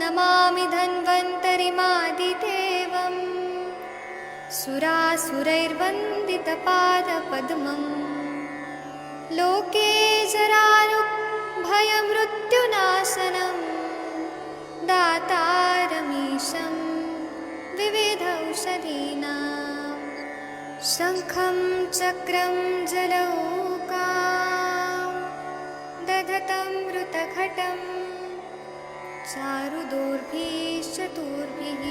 नमामि धन्वन्तरिमादिदेवम् सुरासुरैर्वन्दितपादपद्मम् लोके जरारुभयमृत्युनाशनं दातारमीशं विविधौषधीनां शङ्खं चक्रं जलौकां दधतं मृतघटं चारुदोर्भिश्चतुर्भिः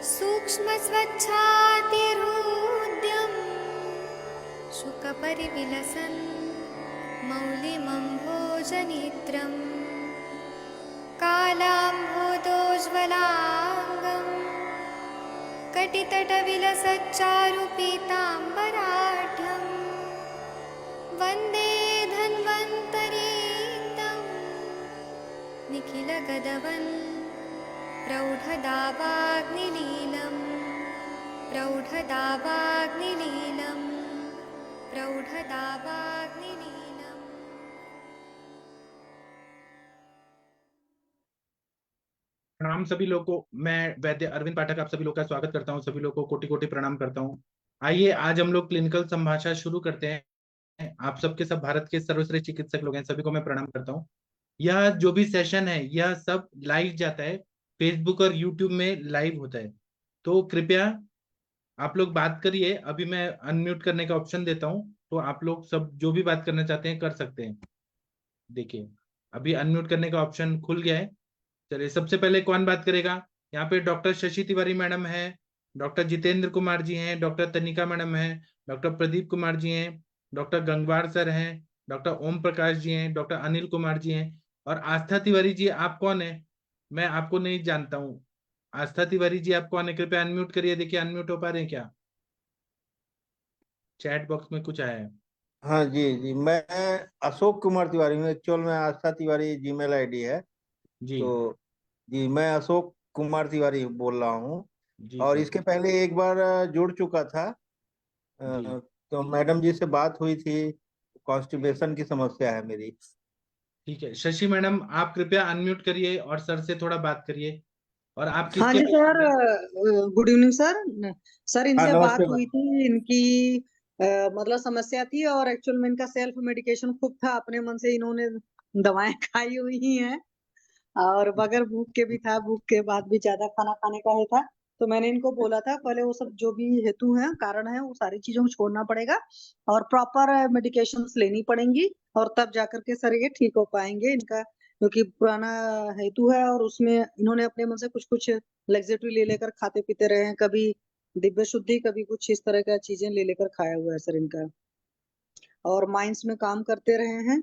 सूक्ष्मस्वच्छातिहृद्यं शुकपरिविलसन् मौलिमम्भोजनेत्रं कालाम्भोदोज्ज्वलाङ्गं कटितटविलसच्चारुपीताम्बराढ्यं वन्दे धन्वन्तरीतं निखिलगदवन् प्रौढदावाग्निलीलम् प्रौढदावाग्निलीलम् प्रौढदावाग्निलीलम्। प्रणाम सभी लोगों को। मैं वैद्य अरविंद पाठक आप सभी लोग का स्वागत करता हूं। सभी लोगों को कोटि कोटि प्रणाम करता हूं। आइए आज हम लोग क्लिनिकल संभाषा शुरू करते हैं। आप सबके सब भारत के सर्वश्रेष्ठ चिकित्सक लोग हैं, सभी को मैं प्रणाम करता हूं। यह जो भी सेशन है यह सब लाइव जाता है, फेसबुक और यूट्यूब में लाइव होता है। तो कृपया आप लोग बात करिए। अभी मैं अनम्यूट करने का ऑप्शन देता हूं, तो आप लोग सब जो भी बात करना चाहते हैं कर सकते हैं। देखिए अभी अनम्यूट करने का ऑप्शन खुल गया है। चलिए सबसे पहले कौन बात करेगा? यहाँ पे डॉक्टर शशि तिवारी मैडम है, डॉक्टर जितेंद्र कुमार जी हैं, डॉक्टर तनिका मैडम है, डॉक्टर प्रदीप कुमार जी हैं, डॉक्टर गंगवार सर हैं, डॉक्टर ओम प्रकाश जी हैं, डॉक्टर अनिल कुमार जी हैं। और आस्था तिवारी जी आप कौन है? मैं आपको नहीं जानता हूँ। आस्था तिवारी जी आप कौन है? कृपया अनम्यूट करिए। देखिए अनम्यूट हो पा रहे हैं क्या? चैट बॉक्स में कुछ आया है। हाँ जी जी, मैं अशोक कुमार तिवारी हूँ। एक्चुअल में आस्था तिवारी जीमेल आईडी है। जी तो जी मैं अशोक कुमार तिवारी बोल रहा हूँ। जी और सर। इसके पहले एक बार जुड़ चुका था। जी तो मैडम जी से बात हुई थी। कॉन्स्टिपेशन की समस्या है मेरी। ठीक है शशि मैडम, आप कृपया अनम्यूट करिए और सर से थोड़ा बात करिए। और आप हाँ किसके जी सर, पेशेंट हैं? Good evening sir. सर हाँ इनसे बात नमस्ते हुई मैडम। थी, इनकी मतलब समस्या थी और एक्चुअल में इनका सेल्फ मेडिकेशन खूब था, अपने मन से इन्होंने दवाएं खाई हुई हैं और बगैर भूख के भी था, भूख के बाद भी ज्यादा खाना खाने का है था। तो मैंने इनको बोला था पहले वो सब जो भी हेतु है कारण है वो सारी चीजों को छोड़ना पड़ेगा और प्रॉपर मेडिकेशंस लेनी पड़ेंगी और तब जाकर के सर ये ठीक हो पाएंगे। इनका क्योंकि पुराना हेतु है और उसमें इन्होंने अपने मन से कुछ कुछ लग्जरी ले लेकर खाते पीते रहे हैं, कभी दिव्य शुद्धि कभी कुछ इस तरह का चीजें ले लेकर खाया हुआ है सर इनका। और माइंस में काम करते रहे हैं,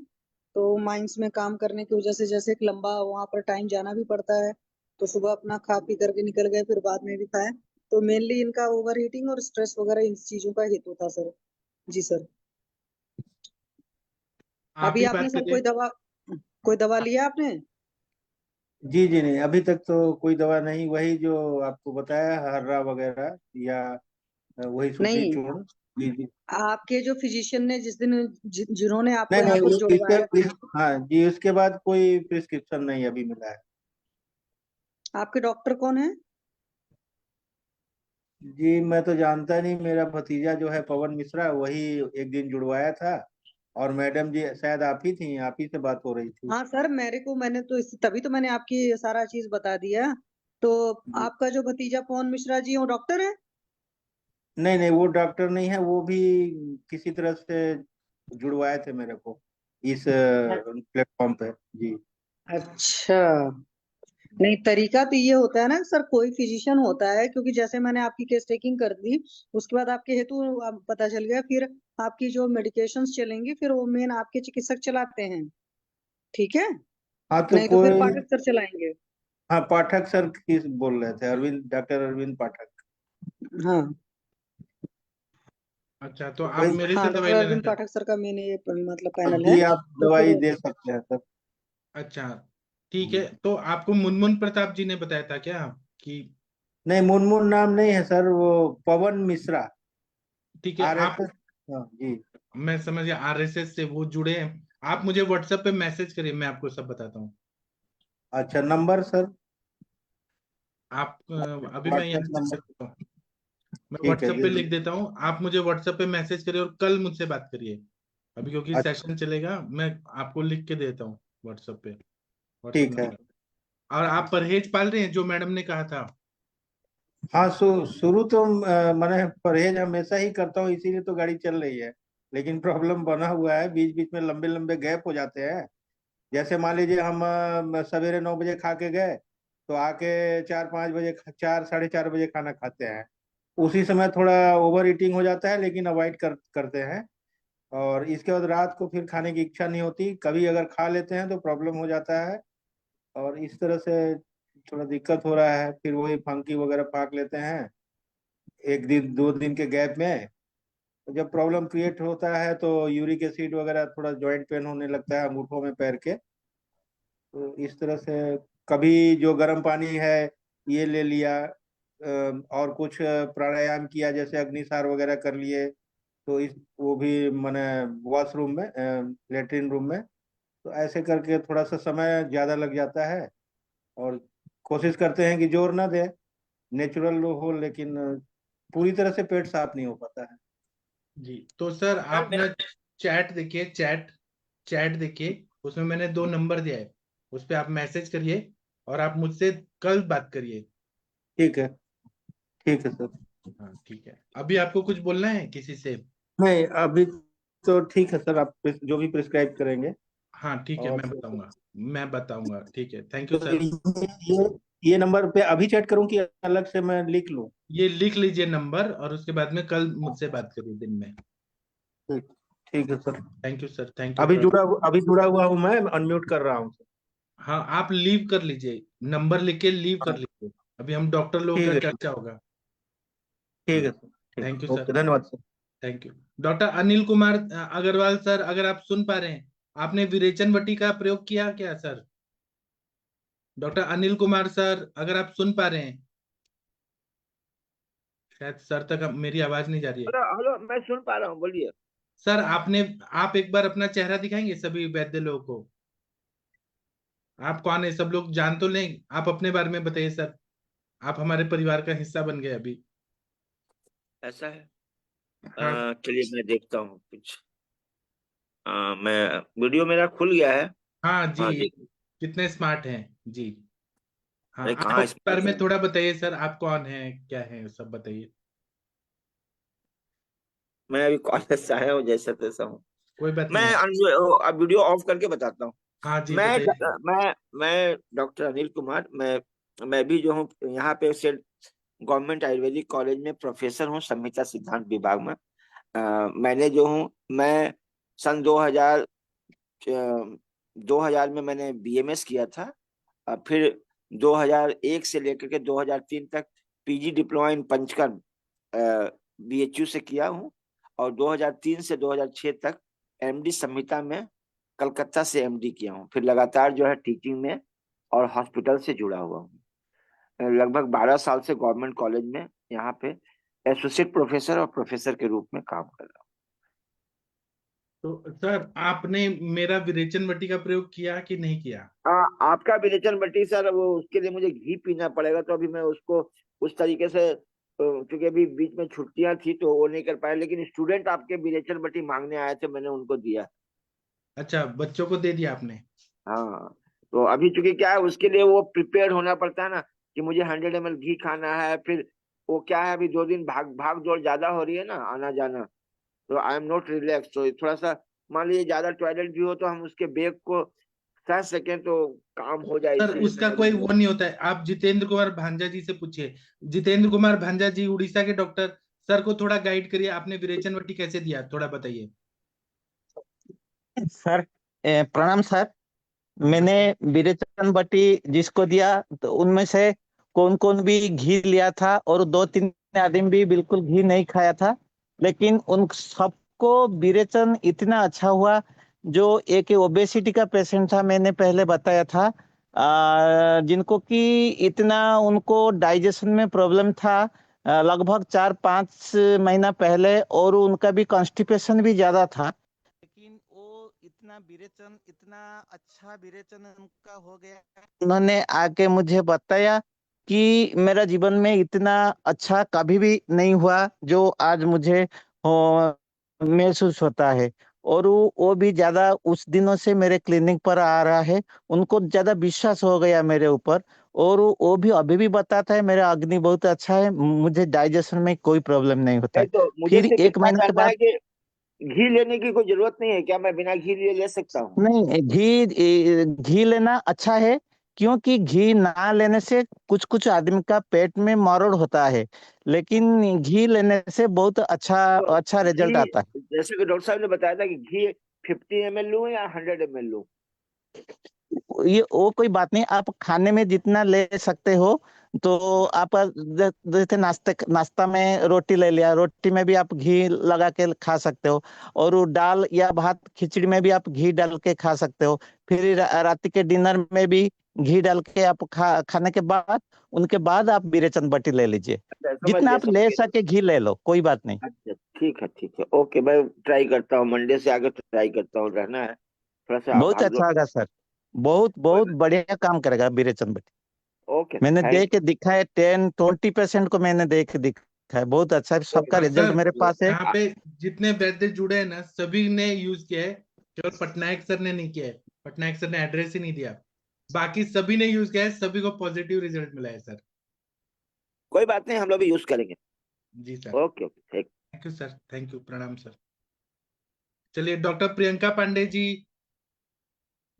तो माइंस में काम करने की वजह से जैसे एक लंबा वहां पर टाइम जाना भी पड़ता है, तो सुबह अपना खा पी करके निकल गए, फिर बाद में भी खाए। तो मेनली इनका ओवर हीटिंग और स्ट्रेस वगैरह इन चीजों का हेतु था सर। जी सर। आप अभी ही आपने बात सर करिए। कोई दवा लिया आपने? जी जी नहीं, अभी तक तो कोई दवा नहीं। वही जो आपको बताया हर्रा वगैरह या वही सूत्री नहीं, चूर्ण। जी जी। आपके जो फिजिशियन ने जिस दिन जिन्होंने आपको नहीं यहाँ पर नहीं, जुड़वाया, हाँ जी, उसके बाद कोई प्रिस्क्रिप्शन नहीं अभी मिला है। आपके डॉक्टर कौन है? जी मैं तो जानता नहीं। मेरा भतीजा जो है पवन मिश्रा, वही एक दिन जुड़वाया था। और मैडम जी शायद आप ही थी, आप ही से बात हो रही थी। हाँ सर, मैंने तो तभी तो मैंने आपकी ये सारा चीज बता दिया। तो जी आपका जो भतीजा पवन मिश्रा जी वो डॉक्टर है? नहीं नहीं, वो डॉक्टर नहीं है। वो भी किसी तरह से जुड़वाए थे मेरे को इस प्लेटफॉर्म पे। जी अच्छा। नहीं, तरीका तो ये होता है ना सर, कोई फिजिशियन होता है, क्योंकि जैसे मैंने आपकी केस टेकिंग कर दी उसके बाद आपके हेतु पता चल गया, फिर आपकी जो मेडिकेशंस चलेंगी फिर वो मेन आपके चिकित्सक चलाते हैं, ठीक है? हाँ तो नहीं तो फिर कोई। पाठक सर चलाएंगे। हाँ पाठक सर किस बोल रहे थे? अरविंद, डॉक्टर अरविंद पाठक। हाँ अच्छा तो आप वही। मेरे हाँ, से डॉक्टर दवाई लेना अरविंद चाहते पाठक सर का मेन ये मतलब अब पैनल है। जी आप तो दवाई फिर दे सकते हैं सर। हैं? अच्छा ठीक है। तो आपको मुनमुन प्रताप जी ने बताया था क्या कि? नहीं, मुनमुन नाम नहीं है सर, वो पवन मिश्रा। ठीक है आप, RSS। हाँ जी। मैं समझ गया, आरएसएस से वो जुड़े हैं। आप मुझे व्हाट्सएप पे मैसेज करिए, मैं आपको सब बताता हूँ। अच्छा, नंबर सर? आप अभी मैं यहाँ व्हाट्सएप नंबर? लिख देता हूँ। मैं ठीक है, व्हाट्सएप दे पे लिख दीजिए। देता हूँ, आप मुझे व्हाट्सएप पे मैसेज करिए और कल मुझसे बात करिए। अभी क्योंकि अच्छा, सेशन चलेगा, मैं आपको लिख के देता हूँ व्हाट्सएप पे, व्हाट्सएप ठीक है। नंबर। और आप परहेज पाल रहे हैं जो मैडम ने कहा था? हाँ, शुरू तो मैंने परहेज हमेशा ही करता हूँ, इसीलिए तो गाड़ी चल रही है। लेकिन प्रॉब्लम बना हुआ है, बीच बीच में लंबे लंबे गैप हो जाते हैं। जैसे मान लीजिए हम सवेरे 9 बजे खा के गए, तो आके 4-5 बजे, 4 साढ़े 4 बजे खाना खाते हैं। उसी समय थोड़ा ओवर ईटिंग हो जाता है, लेकिन अवॉइड करते हैं। और इसके बाद रात को फिर खाने की इच्छा नहीं होती, कभी अगर खा लेते हैं तो प्रॉब्लम हो जाता है। और इस तरह से थोड़ा दिक्कत हो रहा है, फिर वही फंकी वगैरह फाक लेते हैं 1 दिन 2 दिन के गैप में। तो जब प्रॉब्लम क्रिएट होता है तो यूरिक एसिड वगैरह, थोड़ा जॉइंट पेन होने लगता है अंगूठों में, पैर के। तो इस तरह से कभी जो गर्म पानी है ये ले लिया, और कुछ प्राणायाम किया, जैसे अग्निसार वगैरह कर लिए। तो इस वो भी मैंने वॉशरूम में, लेटरिन रूम में। तो ऐसे करके थोड़ा सा समय ज्यादा लग जाता है। और कोशिश करते हैं कि जोर ना दें, नेचुरल हो, लेकिन पूरी तरह से पेट साफ नहीं हो पाता है। जी, तो सर आप ना चैट देखिए, चैट चैट देखिए, उसमें मैंने 2 नंबर दिया है, उस पे आप मैसेज करिए और आप मुझसे कल बात करिए। ठीक है, ठीक है सर। हाँ ठीक है। अभी आपको कुछ बोलना है किसी से? नहीं, अभी तो ठीक है सर, आप जो भी प्रिस्क्राइब करेंगे। हाँ ठीक है, और मैं बताऊंगा, मैं बताऊंगा। ठीक है, थैंक यू तो सर। ये नंबर पे अभी चैट करूं कि अलग से मैं लिख लूं? ये लिख लीजिए नंबर, और उसके बाद में कल मुझसे बात करिए दिन में। ठीक ठीक है sir. Thank you sir, thank you for. अभी जुड़ा हुआ हूं, मैं अनम्यूट कर रहा हूँ सर। हाँ, आप लीव कर लीजिए, नंबर लिख के लीव कर हाँ, लीजिए। अभी हम डॉक्टर लोगों ठीक का है सर। चर्चा होगा। ठीक जी, है सर। ठीक थैंक यू है, सर। ओके, धन्यवाद sir. Thank you. Doctor Anil Kumar Agarwal sir, अगर आप सुन पा रहे हैं, आपने विरेचन वटी का प्रयोग किया क्या sir? Doctor Anil Kumar sir, अगर आप सुन पा रहे हैं, शायद सर तक मेरी आवाज नहीं जा रही है। हेलो हेलो, मैं सुन पा रहा हूँ, बोलिए। सर आप एक बार अपना चेहरा दिखाएंगे सभी वैद्य लोगों को? आप कौन है, सब लोग जान तो लें, आप अपने बारे में बताइए सर। आप हमारे परिवार का हिस्सा बन गए अभी। ऐसा है। हाँ। चलिए मैं देखता हूँ कुछ। मैं वीडियो मेरा खुल गया है। हाँ हाँ, जी, देख। कितने स्मार्ट हैं जी। हाँ, अरे आप कहाँ अपने बारे स्मार्ट में है। थोड़ा बताइए सर, आप कौन हैं, क्या है, सब बताइए। मैं अभी कॉलेज से आया हूँ, जैसा तैसा हूँ। कोई बात मैं नहीं है। अब वीडियो ऑफ करके बताता हूँ। हाँ जी, मैं बताइए। मैं डॉक्टर अनिल कुमार, मैं भी जो हूँ यहाँ पे सेठ गवर्नमेंट आयुर्वेदिक कॉलेज में प्रोफेसर हूँ, संहिता सिद्धांत विभाग में। मैंने जो हूँ, मैं सन 2000 में मैंने बीएमएस किया था। फिर 2001 से लेकर के 2003 तक PG diploma in panchakarma BHU से किया हूँ। और 2003 से 2006 तक एमडी संहिता में कलकत्ता से एमडी किया हूँ। फिर लगातार जो है टीचिंग में और हॉस्पिटल से जुड़ा हुआ हूँ। लगभग 12 साल से गवर्नमेंट कॉलेज में यहाँ पे एसोसिएट प्रोफेसर और प्रोफेसर के रूप में काम कर रहा तो सर आपने मेरा विरेचन वटी का प्रयोग किया कि नहीं किया? हूँ। आपका विरेचन बटी सर, वो उसके लिए मुझे घी पीना पड़ेगा, तो अभी मैं उसको उस तरीके से, क्योंकि अभी बीच में छुट्टियां थी तो वो नहीं कर पाया। लेकिन स्टूडेंट आपके विरेचन बटी मांगने आए थे, मैंने उनको दिया। अच्छा, बच्चों को दे दिया आपने? हाँ। तो अभी चूंकि क्या है, उसके लिए वो प्रिपेयर होना पड़ता है ना, कि मुझे 100 ml घी खाना है। फिर वो क्या है, अभी 2 दिन भाग भाग दौड़ ज्यादा हो रही है ना, आना जाना। तो आई एम नॉट रिलैक्स। तो थोड़ा सा मान लीजिए ज्यादा टॉयलेट भी हो तो हम उसके बैग को सह सकें, तो काम हो जाए, सर इसीलिए उसका मैंने कोई उनको। वो नहीं होता है, आप जितेंद्र कुमार भांजा जी से पूछिए। जितेंद्र कुमार भांजा जी उड़ीसा के डॉक्टर, सर को थोड़ा गाइड करिए, आपने विरेचन वटी कैसे दिया, थोड़ा बताइए। सर, प्रणाम सर। मैंने विरेचन बटी जिसको दिया, तो उनमें से कौन कौन भी घी लिया था, और 2-3 आदमी भी बिल्कुल घी नहीं खाया था। लेकिन उन सबको विरेचन इतना अच्छा हुआ। जो एक ओबेसिटी का पेशेंट था, मैंने पहले बताया था, जिनको कि इतना उनको डाइजेशन में प्रॉब्लम था, लगभग 4-5 महीना पहले, और उनका भी कॉन्स्टिपेशन भी ज्यादा था। लेकिन वो इतना इतना विरेचन, इतना अच्छा विरेचन उनका हो गया। उन्होंने आके मुझे बताया कि मेरा जीवन में इतना अच्छा कभी भी नहीं हुआ जो आज मुझे महसूस होता है। और वो भी ज्यादा उस दिनों से मेरे क्लिनिक पर आ रहा है, उनको ज्यादा विश्वास हो गया मेरे ऊपर। और वो भी अभी भी बताता है मेरा अग्नि बहुत अच्छा है, मुझे डाइजेशन में कोई प्रॉब्लम नहीं होता नहीं है। तो मुझे फिर सिर्फ एक इतना महीने के जानना बाद, है कि घी लेने की कोई जरूरत नहीं है क्या? मैं बिना घी लिए ले सकता हूँ? नहीं, घी लेना अच्छा है, क्योंकि घी ना लेने से कुछ कुछ आदमी का पेट में मरोड़ होता है, लेकिन घी लेने से बहुत अच्छा तो अच्छा रिजल्ट घी, आता है। जैसे कि डॉक्टर साहब ने बताया था कि घी 50 ml लूं या 100 ml लूं? ये वो कोई बात नहीं, आप खाने में जितना ले सकते हो। तो आप जैसे नाश्ता में रोटी ले लिया, रोटी में भी आप घी लगा के खा सकते हो। और वो दाल या भात खिचड़ी में भी आप घी डाल के खा सकते हो। फिर रात के डिनर में भी घी डाल के आप खाने के बाद, उनके बाद आप बीरेचन बटी ले लीजिए। अच्छा, समझ जितना गया आप समझ ले गया। सके घी ले लो, कोई बात नहीं। अच्छा ठीक है, ओके, मैं ट्राई करता हूँ, मंडे से आगे ट्राई करता हूँ, रहना है थोड़ा सा बहुत भाग दौड़। अच्छा होगा सर, बहुत बहुत बढ़िया काम करेगा बीरेचन बटी। ओके, मैंने थैंक देख के दिखा है, 10-20% को मैंने देख के दिखा है, बहुत अच्छा है, सबका और रिजल्ट सर मेरे पास है। यहाँ पे जितने वैद्य जुड़े हैं ना, सभी ने यूज किया है, केवल पटनायक सर ने नहीं किया है। पटनायक सर ने एड्रेस ही नहीं दिया, बाकी सभी ने यूज किया है, सभी को पॉजिटिव रिजल्ट मिला है सर। कोई बात नहीं, हम लोग भी यूज करेंगे। जी सर, ओके ओके, ठीक। Thank you sir, thank you, प्रणाम सर। चलिए डॉक्टर प्रियंका पांडे जी,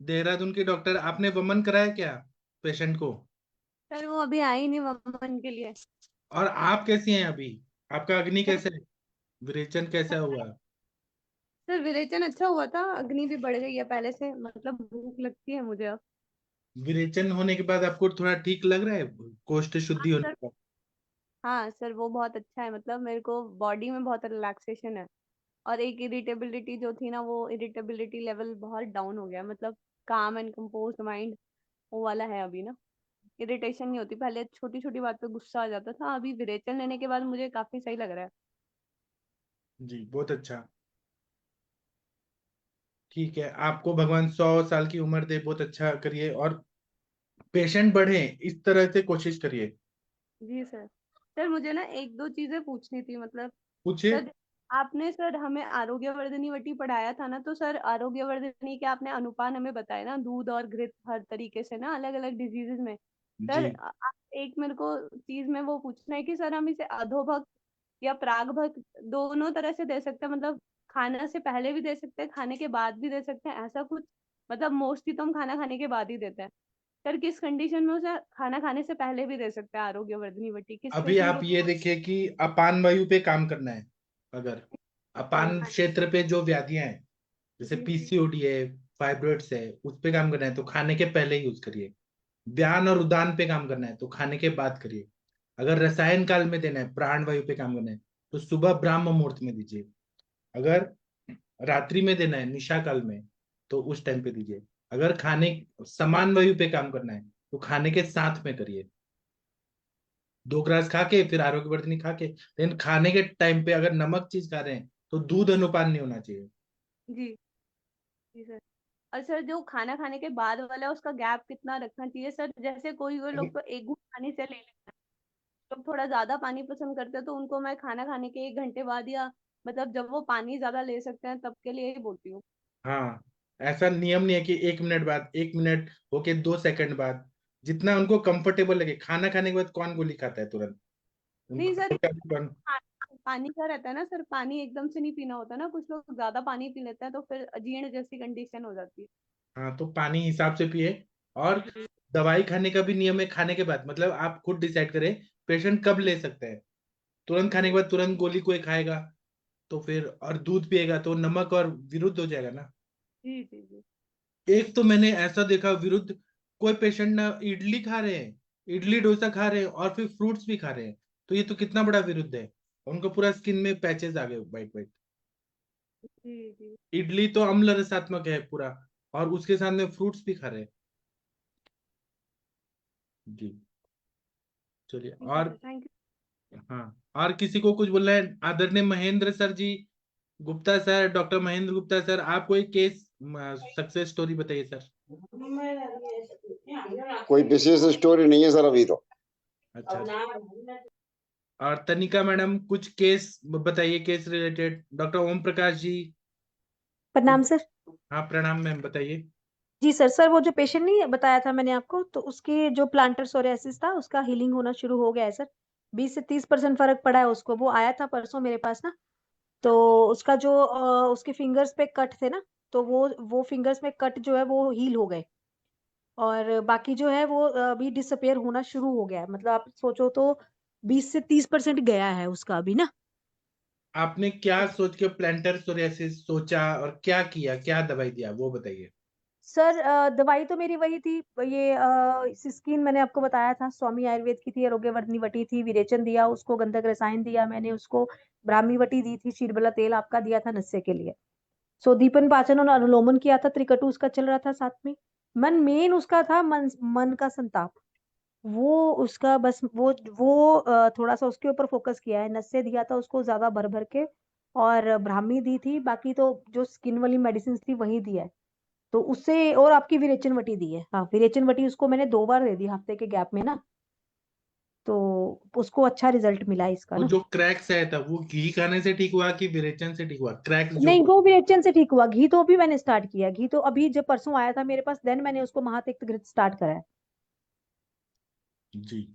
देहरादून की डॉक्टर, आपने वमन कराया क्या पेशेंट को? सर वो अभी आई नहीं वमन के लिए। और आप कैसी हैं अभी? आपका अग्नि सर कैसे है? विरेचन कैसा हुआ? सर विरेचन अच्छा हुआ था, अग्नि भी बढ़ गई है पहले से, मतलब भूख लगती है मुझे अब। विरेचन होने के बाद आपको थोड़ा ठीक लग रहा है, कोष्ठ हाँ शुद्धि होने सर। के बाद? हाँ सर वो बहुत अच्छा है, मतलब मेरे को बॉडी में बहुत रिलैक्सेशन है। और एक इरिटेबिलिटी जो थी ना, वो इरिटेबिलिटी लेवल बहुत डाउन हो गया, मतलब काम एंड कंपोज्ड माइंड वो वाला है अभी ना। इरिटेशन नहीं होती, पहले छोटी छोटी बात पे गुस्सा आ जाता था, अभी विरेचन लेने के बाद मुझे काफी सही लग रहा है। जी बहुत अच्छा, ठीक है, आपको भगवान 100 साल की उम्र दे, बहुत अच्छा करिए और पेशेंट बढ़े इस तरह से कोशिश करिए। जी सर। सर मुझे ना एक दो चीजें पूछनी थी, मतलब पूछिए। सर आपने सर हमें आरोग्यवर्धिनी वटी पढ़ाया था ना, तो सर आरोग्यवर्धिनी के आपने अनुपान हमें बताया ना, दूध और घृत हर तरीके से ना अलग अलग डिजीजेस में। जी, सर एक मेरे को चीज में वो पूछना है कि सर हम इसे अधोभक्त या प्रागभक्त दोनों तरह से दे सकते हैं, मतलब खाना से पहले भी दे सकते हैं, खाने के बाद भी दे सकते हैं, ऐसा कुछ? मतलब मोस्टली तो हम खाना खाने के बाद ही देते हैं। सर किस कंडीशन में उसे खाना खाने से पहले भी दे सकते हैं आरोग्यवर्धिनी वटी, किस अभी पेशेंट आप को? ये देखिए कि अपान वायु पे काम करना है। अगर अपान क्षेत्र पे जो व्याधियां हैं, जैसे जी जी पीसीओडी है, फाइब्रॉइड्स है, उस पे काम करना है तो खाने के पहले यूज करिए। व्यान और उदान पे काम करना है तो खाने के बाद करिए। अगर रसायन काल में देना है, प्राण वायु पे काम करना है, तो सुबह ब्राह्म मुहूर्त में दीजिए। अगर रात्रि में देना है, निशा काल में, तो उस टाइम पे दीजिए। अगर खाने समान वायु पे काम करना है तो खाने के साथ में करिए, 2 ग्रास खा के फिर आरोग्यवर्धिनी खा के। लेकिन खाने के टाइम पे अगर नमक चीज खा रहे हैं तो दूध अनुपान नहीं होना चाहिए। जी जी सर। और सर जो खाना खाने के बाद वाला है, उसका गैप कितना रखना चाहिए सर? जैसे कोई कोई लोग तो एक घूंट पानी से ले लेते हैं, लोग थोड़ा ज्यादा पानी पसंद करते हैं, तो उनको मैं खाना खाने के 1 घंटे बाद या मतलब जब वो पानी ज्यादा ले सकते हैं तब के लिए ही बोलती हूँ। हाँ, ऐसा नियम नहीं है कि 1 मिनट बाद, 1 मिनट होके 2 सेकंड बाद, जितना उनको कंफर्टेबल लगे। खाना खाने के बाद कौन गोली खाता है तुरंत? नहीं उनको सर, पानी का रहता है ना सर, पानी एकदम से नहीं पीना होता ना, कुछ लोग ज्यादा पानी पी लेते हैं तो फिर अजीर्ण जैसी कंडीशन हो जाती है। हाँ, तो पानी हिसाब से पिए। और दवाई खाने का भी नियम है, खाने के बाद, मतलब आप खुद डिसाइड करें पेशेंट कब ले सकते हैं। तुरंत खाने के बाद तुरंत गोली कोई खाएगा तो फिर, और दूध पिएगा तो नमक और विरुद्ध हो जाएगा ना। जी जी जी। एक तो मैंने ऐसा देखा विरुद्ध, कोई पेशेंट ना इडली खा रहे हैं, इडली डोसा खा रहे हैं और फिर फ्रूट्स भी खा रहे हैं, तो ये तो कितना बड़ा विरुद्ध है। उनका पूरा स्किन में पैचेस आ गए, वाइट वाइट। जी जी। इडली तो अम्ल रसात्मक है पूरा, और उसके साथ में फ्रूट्स भी खा रहे हैं। जी, चलिए। ठीक है और सर, थैंक यू। हाँ, और किसी को कुछ बोलना है? आदरणीय Mahendra sir ji, Gupta sir, doctor Mahendra Gupta sir, आप कोई केस सक्सेस स्टोरी बताइए सर। कोई विशेष स्टोरी नहीं है सर अभी तो। अच्छा, और तनिका मैडम कुछ केस बताइए, case related. Doctor Om Prakash ji. प्रणाम सर। हाँ प्रणाम मैम, बताइए। जी सर वो जो पेशेंट नहीं बताया था मैंने आपको, तो उसकी जो प्लांटर सोरियासिस था उसका हीलिंग होना शुरू हो गया है सर। 20 से 30% फर्क पड़ा है उसको। वो आया था परसों मेरे पास ना, तो उसका जो उसके फिंगर्स पे कट थे ना, तो वो फिंगर्स में कट जो है वो हील हो गए, और बाकी जो है वो अभी डिसअपेयर होना शुरू हो गया है। मतलब आप सोचो तो 20 से 30% गया है उसका अभी ना। आपने क्या सोच के प्लांटर सोरियासिस सोचा और क्या किया, क्या दवाई दिया वो बताइए। सर दवाई तो मेरी वही थी, ये सिस्कीन मैंने आपको बताया था, स्वामी आयुर्वेद की थी, आरोग्यवर्धनी वटी थी, विरेचन दिया उसको, गंधक रसायन दिया मैंने उसको, ब्राह्मी वटी दी थी, क्षीरबला तेल आपका दिया था नस्से के लिए। सो दीपन पाचन और अनुलोमन किया था, त्रिकटु उसका चल रहा था साथ में। मन मेन उसका था, मन का संताप। वो उसका बस वो थोड़ा सा उसके ऊपर फोकस किया है। नस्से दिया था उसको ज्यादा भर भर के, और ब्राह्मी दी थी, बाकी तो जो स्किन वाली मेडिसिन थी वही दिया है। तो उससे, और आपकी विरेचन वटी दी है। हाँ, विरेचन वटी उसको मैंने 2 बार दे दी हफ्ते के गैप में ना, तो उसको अच्छा रिजल्ट मिला इसका वो ना। जो क्रैक्स आया था वो घी खाने से ठीक हुआ कि विरेचन से ठीक हुआ, क्रैक्स जो। नहीं, वो विरेचन से ठीक हुआ। घी तो अभी मैंने स्टार्ट किया, घी तो अभी जब परसों आया था मेरे पास, देन मैंने उसको महातिक्त घृत स्टार्ट करा है। जी।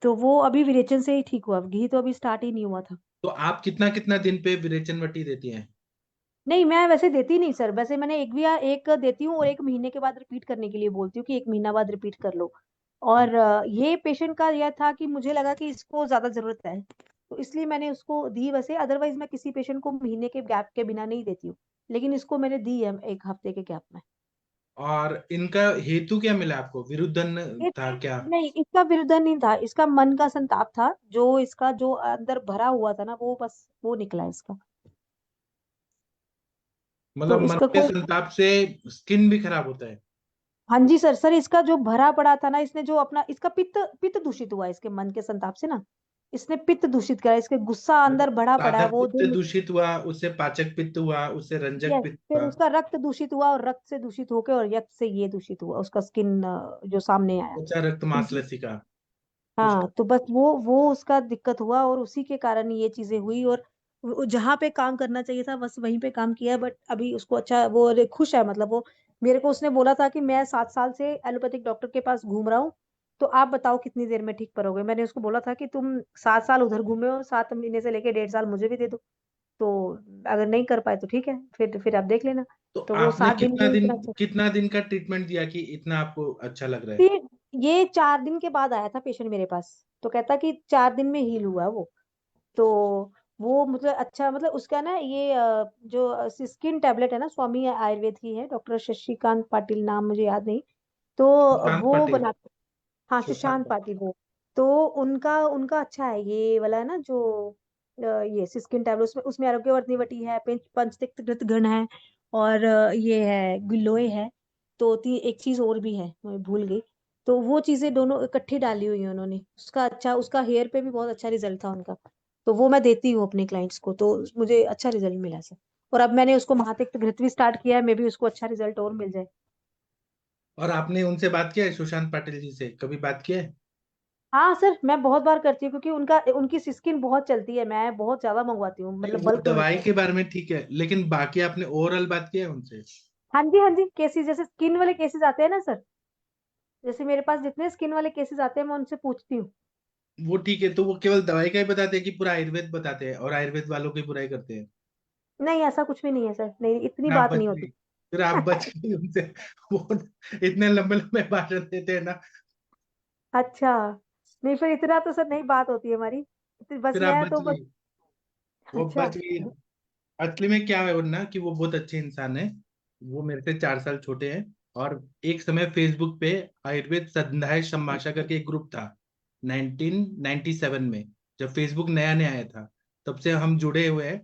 तो वो अभी विरेचन से ही ठीक हुआ, घी तो अभी स्टार्ट ही नहीं हुआ था। तो आप कितना कितना दिन पे विरेचन वटी देती हैं? नहीं, मैं वैसे देती नहीं सर। वैसे मैंने एक देती हूँ, और 1 महीने के बाद रिपीट करने के लिए बोलती हूँ कि 1 महीना बाद रिपीट कर लो। और ये पेशेंट का यह था कि मुझे लगा कि इसको ज्यादा जरूरत है, तो इसलिए मैंने उसको दी। वैसे अदरवाइज मैं किसी पेशेंट को महीने के गैप के बिना नहीं देती हूँ, लेकिन इसको मैंने दी है 1 हफ्ते के गैप में। और इनका हेतु क्या मिला आपको, विरुद्धन ये था क्या? नहीं, इसका विरुद्ध नहीं था, इसका मन का संताप था। जो इसका जो अंदर भरा हुआ था ना, वो बस वो निकला इसका। मतलब तो मन इसका के कोई, संताप से स्किन भी खराब होता है? हाँ जी सर इसका जो भरा पड़ा था ना, इसने जो अपना, इसका पित्त पित्त दूषित हुआ है इसके मन के संताप से ना। इसने पित्त दूषित करा, इसके गुस्सा अंदर मतलब भरा पड़ा है साधक वो पित्त दूषित हुआ, उससे पाचक पित्त हुआ, उससे रंजक यस, पित्त फिर हुआ। उसका रक्त दूषित हुआ, और रक्त से दूषित होके, और यक्त से ये दूषित हुआ उसका स्किन जो सामने आया। त्वचा रक्त मांस लसिका कुछ। हाँ, तो बस वो उसका दिक्कत हुआ, और उसी के कारण ये चीजें हुई। और जहाँ पे काम करना चाहिए था बस वहीं पे काम किया, बट अभी उसको अच्छा, वो खुश है। मतलब वो मेरे को उसने बोला था कि मैं 7 साल से एलोपैथिक डॉक्टर के पास घूम रहा हूँ, तो आप बताओ कितनी देर में ठीक करोगे। मैंने उसको बोला था कि तुम 7 साल उधर घूमे हो, 7 महीने से लेके 1.5 साल मुझे भी दे दो। तो अगर नहीं कर पाए तो ठीक है, फिर आप देख लेना। तो तो वो आपने 7 दिन में इतना अच्छा। कितना दिन का ट्रीटमेंट दिया कि इतना आपको अच्छा लग रहा है? फिर ये 4 दिन के बाद आया था पेशेंट मेरे पास, तो कहता कि 4 दिन में हील हुआ वो। तो वो मतलब अच्छा, मतलब उसका ना ये जो स्किन टैबलेट है ना, स्वामी आयुर्वेद की है, डॉक्टर शशिकांत पाटिल नाम, मुझे याद नहीं। तो सुशांत वो पाटिल। बनाते, हाँ सुशांत सुशांत पाटिल। पाटिल वो। तो उनका उनका अच्छा है ये वाला है ना, जो ये स्किन टैबलेट, उसमें उसमें आरोग्यवर्धनी वटी है, पंचतिक्त घृत घन है, और ये है गिलोय है। तो एक चीज और भी है, मैं भूल गई। तो वो चीजें दोनों इकट्ठी डाली हुई है उन्होंने। उसका अच्छा, उसका हेयर पे भी बहुत अच्छा रिजल्ट था उनका। तो वो मैं देती हूँ अपने क्लाइंट्स को, तो मुझे अच्छा रिजल्ट मिला सर। और अब मैंने उसको महातिक्त घृत भी स्टार्ट किया है, मे भी उसको अच्छा रिजल्ट और मिल जाए। और आपने उनसे बात किया है, सुशांत पाटिल जी से कभी बात किया है? हाँ सर, मैं बहुत बार करती हूँ, क्योंकि उनकी स्किन बहुत चलती है, मैं बहुत ज्यादा मंगवाती हूँ, नहीं, मतलब वो बल्क में दवाई मंगवाती के बारे में ठीक है, लेकिन बाकी आपने ओवरऑल बात किया है उनसे? हूँ। हाँ जी हाँ जी, केसेस जैसे स्किन वाले केसेस आते हैं ना सर, जैसे मेरे पास जितने स्किन वाले केसेस आते हैं मैं उनसे पूछती हूँ। वो ठीक है, तो वो केवल दवाई का ही बताते हैं कि पूरा आयुर्वेद बताते हैं और आयुर्वेद वालों की बुराई करते हैं? नहीं, ऐसा कुछ भी नहीं है सर, नहीं, इतनी फिर आप बात बच नहीं गई, होती। फिर आप बच गई उनसे। वो इतने लंबे लंबे भाषण देते हैं ना। अच्छा, नहीं फिर इतना तो सर नहीं बात होती है हमारी। बस फिर आप मैं बच तो बस। गई, वो अच्छा। बच गई। असली में क्या है वो ना, कि वो बहुत अच्छे इंसान है। वो मेरे से 4 साल छोटे हैं। और एक समय फेसबुक पे आयुर्वेद संधाय संभाषा करके एक ग्रुप था, 1997 में, जब फेसबुक नया नया आया था। तब से हम जुड़े हुए हैं।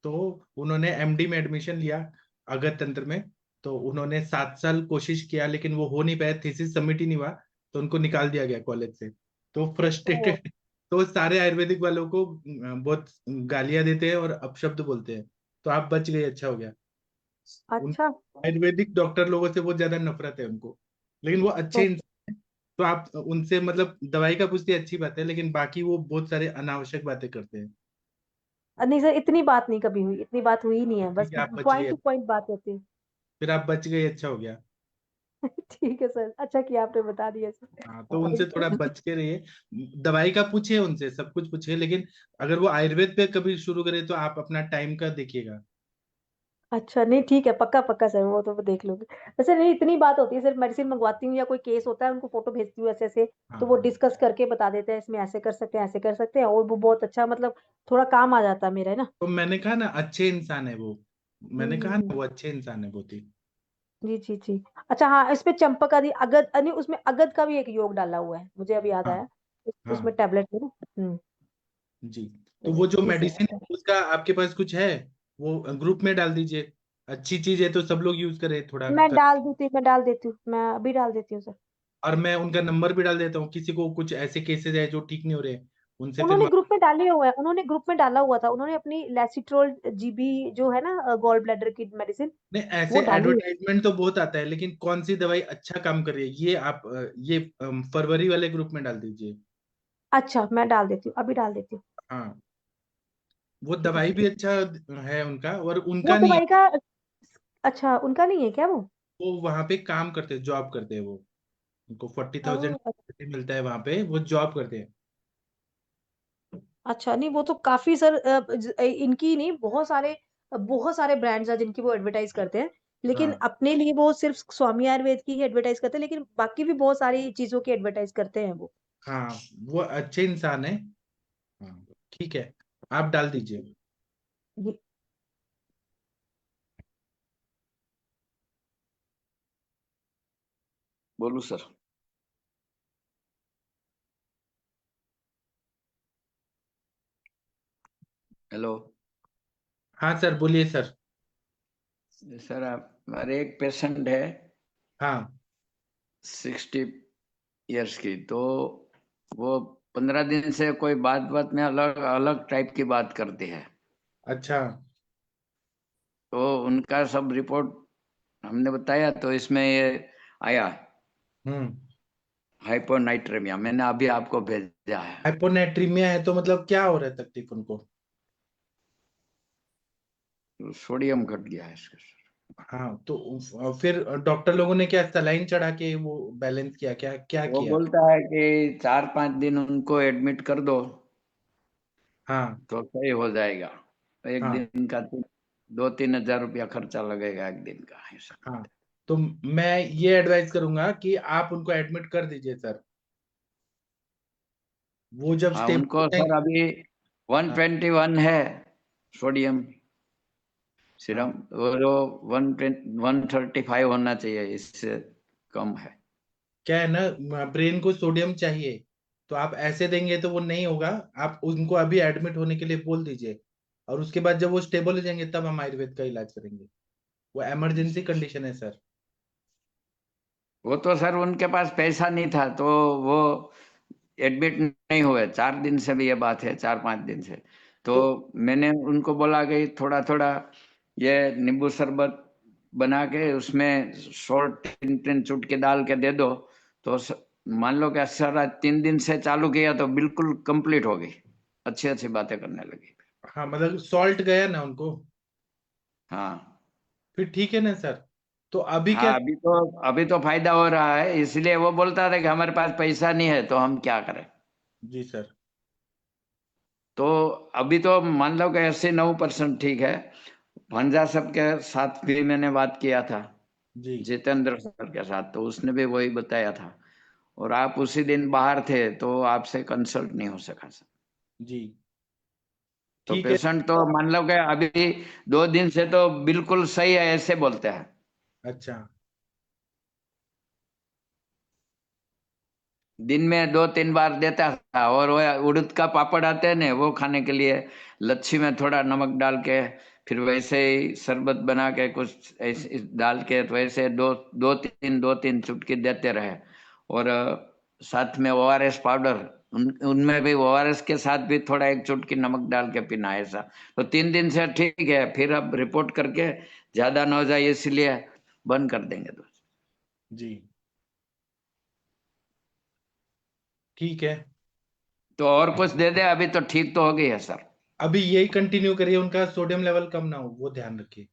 तो उन्होंने एमडी में एडमिशन लिया अगस्त तंत्र में। तो उन्होंने 7 साल कोशिश किया, लेकिन वो हो नहीं पाया, थीसिस सबमिट ही नहीं हुआ। तो उनको निकाल दिया गया कॉलेज से। तो ओ, फ्रस्ट्रेटेड। तो वो सारे आयुर्वेदिक वालों को बहुत गालियां देते हैं और अपशब्द बोलते हैं। तो आप बच गए, अच्छा हो गया। अच्छा। आयुर्वेदिक डॉक्टर लोगों से बहुत ज्यादा नफरत है उनको, लेकिन वो अच्छे तो इंसान हैं। तो आप उनसे मतलब दवाई का पूछते अच्छी बात है, लेकिन बाकी वो बहुत सारे अनावश्यक बातें करते हैं। नहीं सर, इतनी बात नहीं कभी हुई, इतनी बात हुई नहीं है, बस ठीक है, आप बच पॉइंट गए। टू पॉइंट बात होती है। फिर आप बच गए, अच्छा हो गया। ठीक है सर, अच्छा किया आपने बता दिया सर। हाँ, तो उनसे थोड़ा बच के रहिए। दवाई का पूछिए उनसे, सब कुछ पूछिए, लेकिन अगर वो आयुर्वेद पे कभी शुरू करे तो आप अपना टाइम का देखिएगा। अच्छा, नहीं ठीक है, पक्का पक्का सर, वो तो मैं देख लूंगी। वैसे नहीं, इतनी बात होती है, सिर्फ मेडिसिन मंगवाती हूँ या कोई केस होता है उनको फोटो भेजती हूँ ऐसे ऐसे, हाँ तो वो हाँ। डिस्कस करके बता देते हैं इसमें ऐसे कर सकते हैं, ऐसे कर सकते हैं, और वो बहुत अच्छा, मतलब थोड़ा काम आ जाता है मेरा, है ना। तो मैंने कहा ना अच्छे इंसान है वो, मैंने कहा ना हम्म। वो अच्छे इंसान है बहुत ही। जी जी जी। अच्छा हाँ, इसमें चंपक आदि अगद, नहीं उसमें अगद का भी एक योग डाला हुआ है, मुझे अभी याद हाँ आया। उसमें हाँ टैबलेट में ना। हम्म। जी। तो वो जो जी मेडिसिन सर। है उसका आपके पास कुछ है, वो ग्रुप में डाल दीजिए। अच्छी चीज है तो सब लोग यूज करें थोड़ा मैं डाल देती हूँ, मैं अभी डाल देती हूँ सर। और मैं उनका नंबर भी डाल देता हूँ, किसी को कुछ ऐसे केसेस है जो ठीक नहीं हो रहे, उनसे फिर उन्होंने ग्रुप में डाले हुए हैं, उन्होंने ग्रुप में डाला हुआ था, उन्होंने अपनी लेसिट्रोल जीबी जो है ना गॉल ब्लैडर की मेडिसिन, नहीं, ऐसे वो डाली है। एडवर्टाइजमेंट तो बहुत आता है, लेकिन कौन सी दवाई अच्छा काम कर रही है ये आप ये फरवरी वाले ग्रुप में डाल दीजिए। अच्छा, मैं डाल देती हूँ, अभी डाल देती हूँ। हाँ, वो ठीक है दवाई सर। भी अच्छा है उनका, और वो उनका नहीं है। दवाई का, अच्छा उनका नहीं है क्या वो। वो वहां पे काम करते हैं, जॉब करते हैं वो, उनको 40,000 ओह, मिलता है वहां पे, वो जॉब करते हैं। अच्छा, नहीं वो तो काफी सर, इनकी नहीं, बहुत सारे ब्रांड्स हैं जिनकी वो एडवर्टाइज करते हैं, लेकिन हाँ अपने लिए वो सिर्फ स्वामी आयुर्वेद की ही एडवर्टाइज करते हैं, लेकिन बाकी भी बहुत सारी चीजों की एडवर्टाइज करते हैं वो। हाँ, वो अच्छे इंसान है। हाँ, ठीक है, आप डाल दीजिए। जी। बोलू सर। हेलो हाँ सर, बोलिए सर। सर, हमारे एक पेशेंट है हाँ 60 इयर्स की, तो वो 15 दिन से कोई बात बात में अलग अलग टाइप की बात करती है। अच्छा। तो उनका सब रिपोर्ट हमने बताया, तो इसमें ये आया हम्म। हाइपोनाइट्रेमिया, मैंने अभी आपको भेजा है। हाइपोनेट्रीमिया है तो मतलब क्या हो रहा है तकलीफ उनको? सोडियम घट गया है इसका। हाँ, तो फिर डॉक्टर लोगों ने क्या सलाइन चढ़ा के वो बैलेंस किया, क्या क्या वो किया? बोलता है कि 4-5 दिन उनको एडमिट कर दो हाँ तो सही हो जाएगा। एक हाँ दिन का 2-3 हजार रुपया खर्चा लगेगा एक दिन का, ऐसा हाँ। बोलते तो मैं ये एडवाइस करूंगा कि आप उनको एडमिट कर दीजिए सर, वो जब हैं। हाँ, स्टेबल हो उनको सर जाएंगे। अभी हाँ 121 है सोडियम सीरम, हाँ। वो जो 135 होना चाहिए, इससे कम है। क्या है ना, ब्रेन को सोडियम चाहिए, तो आप ऐसे देंगे तो वो नहीं होगा। आप उनको अभी एडमिट होने के लिए बोल दीजिए, और उसके बाद जब वो स्टेबल हो जाएंगे तब हम आयुर्वेद का इलाज करेंगे। वो इमरजेंसी कंडीशन है सर। वो तो सर उनके पास पैसा नहीं था, तो वो एडमिट नहीं हुए 4 दिन से भी, ये बात है 4-5 दिन से। तो तो मैंने उनको बोला कि थोड़ा थोड़ा ये नींबू शरबत बना के उसमें सॉल्ट 3-3 चुटकी डाल के दे दो, तो मान लो कि सर 3 दिन से चालू किया तो बिल्कुल कंप्लीट हो गई, अच्छी अच्छी बातें करने लगी। हाँ, मतलब सॉल्ट गया ना उनको, हाँ फिर ठीक है ना सर। तो अभी क्या? हाँ, अभी तो फायदा हो रहा है, इसलिए वो बोलता था कि हमारे पास पैसा नहीं है तो हम क्या करें। जी सर। तो अभी तो मान लो कि 89% ठीक है। पंजा सब के साथ भी मैंने बात किया था, जी जितेंद्र सर के साथ, तो उसने भी वही बताया था। और आप उसी दिन बाहर थे तो आपसे कंसल्ट नहीं हो सका सर। जी तो ठीक है। पेशेंट तो मान लो कि अभी 2 दिन से तो बिल्कुल सही है, ऐसे बोलते हैं। अच्छा। दिन में 2-3 बार देता था, और वो उड़द का पापड़ आते हैं ना, वो खाने के लिए लच्छी में थोड़ा नमक डाल के, फिर वैसे ही शरबत बना के कुछ ऐसे डाल के, तो वैसे दो तीन चुटकी देते रहे। और साथ में ORS पाउडर, उनमें भी ORS के साथ भी थोड़ा 1 चुटकी नमक डाल के पीना, ऐसा। तो 3 दिन से ठीक है, फिर अब रिपोर्ट करके ज्यादा ना हो जाए इसलिए बंद कर देंगे। तो जी ठीक है, तो और कुछ दे दे, अभी तो ठीक तो हो गई है सर। अभी यही कंटिन्यू करिए, उनका सोडियम लेवल कम ना हो, वो ध्यान रखिए।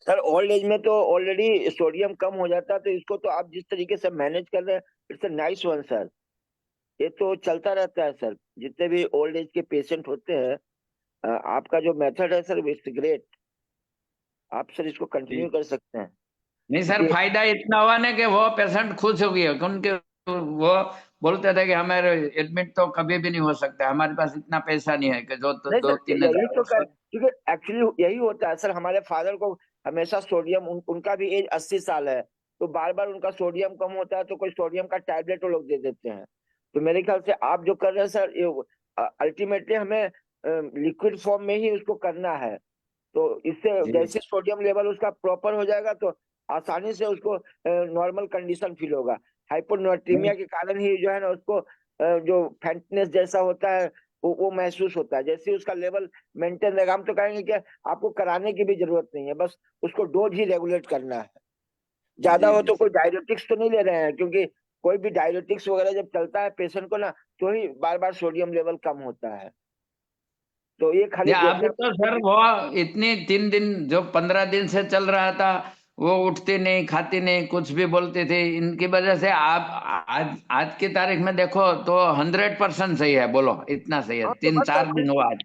सर ओल्ड एज में तो ऑलरेडी सोडियम कम हो जाता है, तो इसको तो आप जिस तरीके से मैनेज कर रहे हैं, it's a nice one sir. ये तो चलता रहता है सर, जितने भी ओल्ड एज के पेशेंट होते हैं, आपका जो मेथड है सर, इट्स ग्रेट। आप सर इसको कंटिन्यू कर सकते हैं। नहीं सर, क्योंकि फायदा इतना हुआ ना कि वो पेशेंट खुश हो गया, क्योंकि वो बोलते थे कि हमारे एडमिट तो कभी भी नहीं हो सकता, हमारे पास इतना पैसा नहीं है कि जो तो नहीं सर, 2-3 यही तो हजार। क्योंकि एक्चुअली यही होता है सर। हमारे फादर को हमेशा सोडियम, उनका भी एज 80 साल है, तो बार बार उनका सोडियम कम होता है, तो कोई सोडियम का टैबलेट वो लोग दे देते हैं। तो मेरे ख्याल से आप जो कर रहे हैं सर, ये अल्टीमेटली हमें लिक्विड फॉर्म में ही उसको करना है। तो इससे जी जैसे सोडियम लेवल उसका प्रॉपर हो जाएगा, तो आसानी से उसको नॉर्मल कंडीशन फील होगा। हाइपोनाट्रीमिया के कारण ही जो है ना, उसको जो फैंटनेस जैसा होता है वो महसूस होता है। जैसे ही उसका लेवल मेंटेन रहेगा, हम तो कहेंगे कि आपको कराने की भी जरूरत नहीं है, बस उसको डोज ही रेगुलेट करना है। ज्यादा जी हो जी तो कोई डायरेटिक्स तो नहीं ले रहे हैं, क्योंकि कोई भी डायरेटिक्स वगैरह जब चलता है पेशेंट को ना, तो ही बार बार सोडियम लेवल कम होता है। तो ये खाली या अभी जैसे तो सर वो इतनी 3 दिन जो 15 दिन से चल रहा था, वो उठती नहीं, खाती नहीं, कुछ भी बोलती थी, इनकी वजह से आप आज की तारीख में देखो तो 100% सही है। बोलो इतना सही है, हाँ, तो बस 3-4 सर, दिन हुआ आज।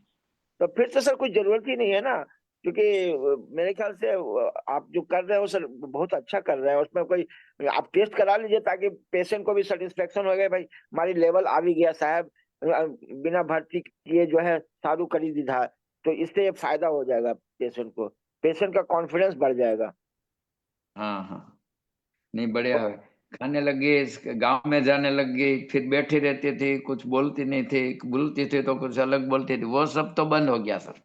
तो फिर तो सर कोई जरूरत ही नहीं है ना, क्योंकि मेरे ख्याल से आप जो कर रहे हो सर बहुत अच्छा कर रहे हैं। उसमें कोई आप टेस्ट करा लीजिए, ताकि पेशेंट को भी सेटिस्फेक्शन हो गया, भाई हमारी लेवल आ भी गया साहब, बिना भर्ती किए जो है सारू करी दीधा। तो इससे फायदा हो जाएगा पेशेंट को, पेशेंट का कॉन्फिडेंस बढ़ जाएगा। हाँ हाँ, नहीं बढ़िया है। खाने लगी, गांव में जाने लगी, फिर बैठी रहती थी, कुछ बोलती नहीं थी, बोलती थी तो कुछ अलग बोलती थी, वो सब तो बंद हो गया सर।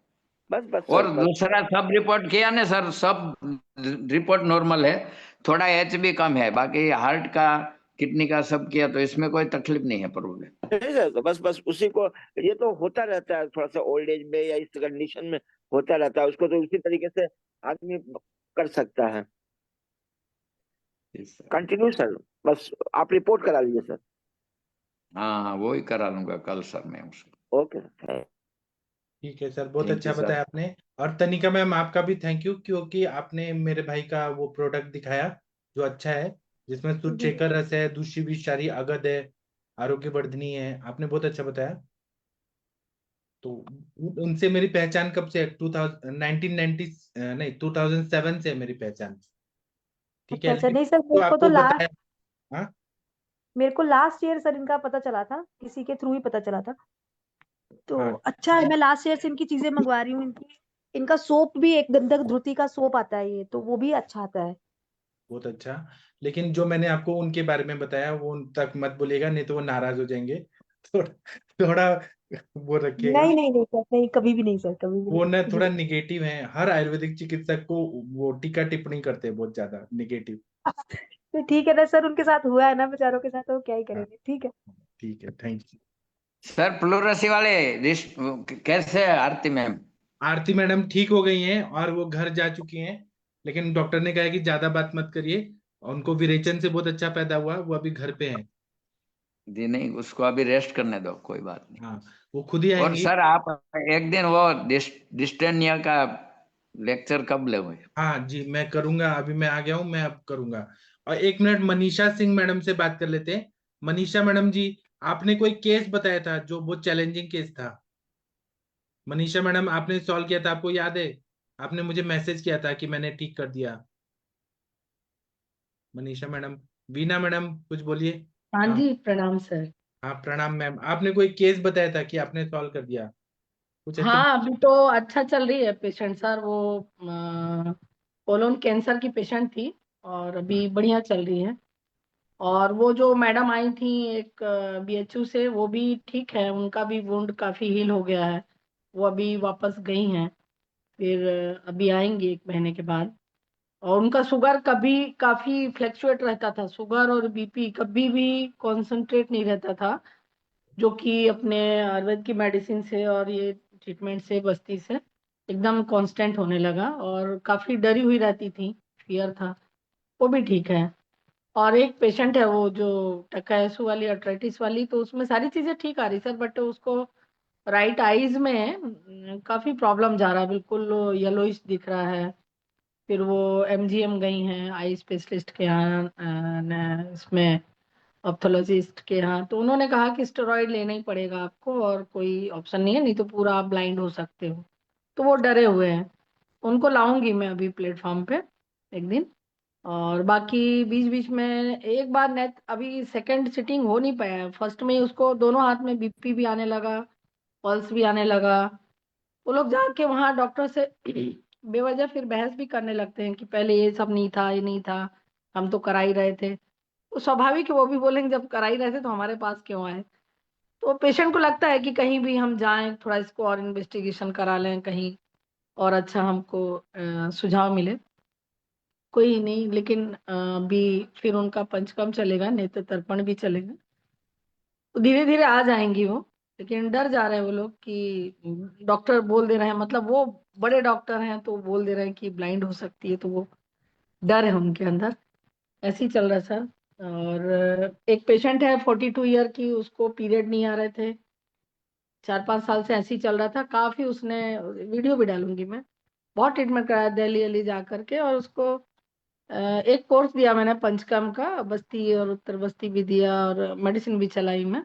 बस बस और सर, बस। दूसरा सब रिपोर्ट किया ना सर, सब रिपोर्ट नॉर्मल है, थोड़ा एच भी कम है, बाकी हार्ट का, किडनी का सब किया, तो इसमें कोई तकलीफ नहीं है, प्रॉब्लम। नहीं सर, तो बस बस उसी को, ये तो होता रहता है थोड़ा सा ओल्ड एज में या इस कंडीशन में, होता रहता है। उसको तो उसी तरीके से आदमी कर सकता है। कंटिन्यू सर, बस आप रिपोर्ट करा लीजिए सर। हाँ हाँ, वो ही करा लूंगा कल सर मैं उसको। Okay sir. ठीक है सर, बहुत थैंक अच्छा यू सर। बताया आपने। और तनिका मैम, आपका भी थैंक यू, क्योंकि आपने मेरे भाई का वो प्रोडक्ट दिखाया जो अच्छा है, जिसमें सुचेकर रस है, दूषी विषारी अगद है, आरोग्य वर्धनी है, आपने बहुत अच्छा बताया। तो उनसे मेरी पहचान कब से है? 1990 नहीं 2007 से है मेरी पहचान। ठीक अच्छा है, अच्छा, लेकिन नहीं सर तो मेरे को तो आपको लास्ट बताया। हाँ मेरे को लास्ट ईयर सर इनका पता चला था, किसी के थ्रू ही पता चला था। तो हाँ अच्छा है, मैं लास्ट ईयर से इनकी चीजें मंगवा रही हूँ। इनका सोप भी एक गंधक धुति का सोप आता है, ये तो वो भी अच्छा आता है। बहुत अच्छा। लेकिन जो मैंने आपको उनके बारे में बताया वो उन तक मत बोलिएगा, नहीं तो वो नाराज हो जाएंगे। थोड़ा थोड़ा वो रखिएगा। नहीं नहीं नहीं सर, नहीं कभी भी नहीं सर, कभी भी वो ना नहीं। थोड़ा निगेटिव है, हर आयुर्वेदिक चिकित्सक को वो टीका टिप्पणी करते हैं बहुत ज्यादा निगेटिव। तो ठीक है ना सर, उनके साथ हुआ है ना बेचारों के साथ, तो क्या ही हाँ करेंगे। ठीक है। ठीक है, थैंक यू। सर प्लूरसी वाले कैसे है आरती मैम? आरती मैडम ठीक हो गई हैं और वो घर जा चुकी हैं, लेकिन डॉक्टर ने कहा है कि ज्यादा बात मत करिए। उनको विरेचन से बहुत अच्छा पैदा हुआ, वो अभी घर पे हैं। जी नहीं, उसको अभी रेस्ट करने दो, कोई बात नहीं। हाँ, वो खुद ही और आएंगी। सर आप एक दिन वो डिस्टेनिया का लेक्चर कब ले? हाँ जी, मैं करूंगा, अभी मैं आ गया हूँ, मैं अब करूंगा। और एक मिनट मनीषा सिंह मैडम से बात कर लेते हैं। मनीषा मैडम जी, आपने कोई केस बताया था जो बहुत चैलेंजिंग केस था। मनीषा मैडम, आपने सॉल्व किया था, आपको याद है? आपने मुझे मैसेज किया था कि मैंने ठीक कर दिया। मनीषा मैडम, वीना मैडम कुछ बोलिए। हाँ हाँ जी, प्रणाम सर। हाँ, प्रणाम मैम। आपने कोई केस बताया था कि आपने सॉल्व कर दिया, कुछ ऐसे? हाँ, अभी तो अच्छा चल रही है पेशेंट सर। वो कोलोन कैंसर की पेशेंट थी और अभी बढ़िया चल रही है। और वो जो मैडम आई थी एक बीएचयू से, वो भी ठीक है, उनका भी वुंड काफी हील हो गया है। वो अभी वापस गई हैं, फिर अभी आएंगी 1 महीने के बाद। और उनका शुगर कभी काफी फ्लैक्चुएट रहता था, शुगर और बीपी कभी भी कॉन्सेंट्रेट नहीं रहता था, जो कि अपने आयुर्वेद की मेडिसिन से और ये ट्रीटमेंट से बस्ती से एकदम कांस्टेंट होने लगा और काफी डरी हुई रहती थी, फियर था, वो भी ठीक है। और एक पेशेंट है वो जो टकायसु वाली आर्थराइटिस वाली, तो उसमें सारी चीजें ठीक आ रही सर, बट उसको राइट आईज में काफी प्रॉब्लम जा रहा है, बिल्कुल येलोइश दिख रहा है। फिर वो एमजीएम गई हैं आई स्पेशलिस्ट के यहाँ, इसमें ऑप्थोलॉजिस्ट के यहाँ, तो उन्होंने कहा कि स्टेरॉइड लेना ही पड़ेगा आपको और कोई ऑप्शन नहीं है, नहीं तो पूरा आप ब्लाइंड हो सकते हो। तो वो डरे हुए हैं, उनको लाऊंगी मैं अभी प्लेटफॉर्म पे एक दिन। और बाकी बीच बीच में एक बार नेट, अभी सेकंड सिटिंग हो नहीं पाया, फर्स्ट में ही उसको दोनों हाथ में बीपी भी आने लगा, पल्स भी आने लगा। वो लोग जाके वहाँ डॉक्टर से बेवजह फिर बहस भी करने लगते हैं कि पहले ये सब नहीं था, ये नहीं था, हम तो करा ही रहे थे। तो स्वाभाविक है वो भी बोलेंगे जब करा ही रहे थे तो हमारे पास क्यों आए। तो पेशेंट को लगता है कि कहीं भी हम जाएं, थोड़ा इसको और इन्वेस्टिगेशन करा लें, कहीं और अच्छा हमको सुझाव मिले। कोई नहीं, लेकिन अभी फिर उनका पंचकर्म चलेगा, नेत्र तर्पण भी चलेगा, तो धीरे धीरे आ जाएंगी वो। लेकिन डर जा रहे हैं वो लोग कि डॉक्टर बोल दे रहे हैं, मतलब वो बड़े डॉक्टर हैं तो बोल दे रहे हैं कि ब्लाइंड हो सकती है, तो वो डर है उनके अंदर। ऐसे ही चल रहा है सर। और एक पेशेंट है 42 ईयर की, उसको पीरियड नहीं आ रहे थे, 4-5 साल से ऐसे ही चल रहा था, काफी उसने, वीडियो भी डालूंगी मैं, बहुत ट्रीटमेंट कराया दिल्ली जा करके। और उसको एक कोर्स दिया मैंने पंचकर्म का, बस्ती और उत्तर बस्ती भी दिया और मेडिसिन भी चलाई मैं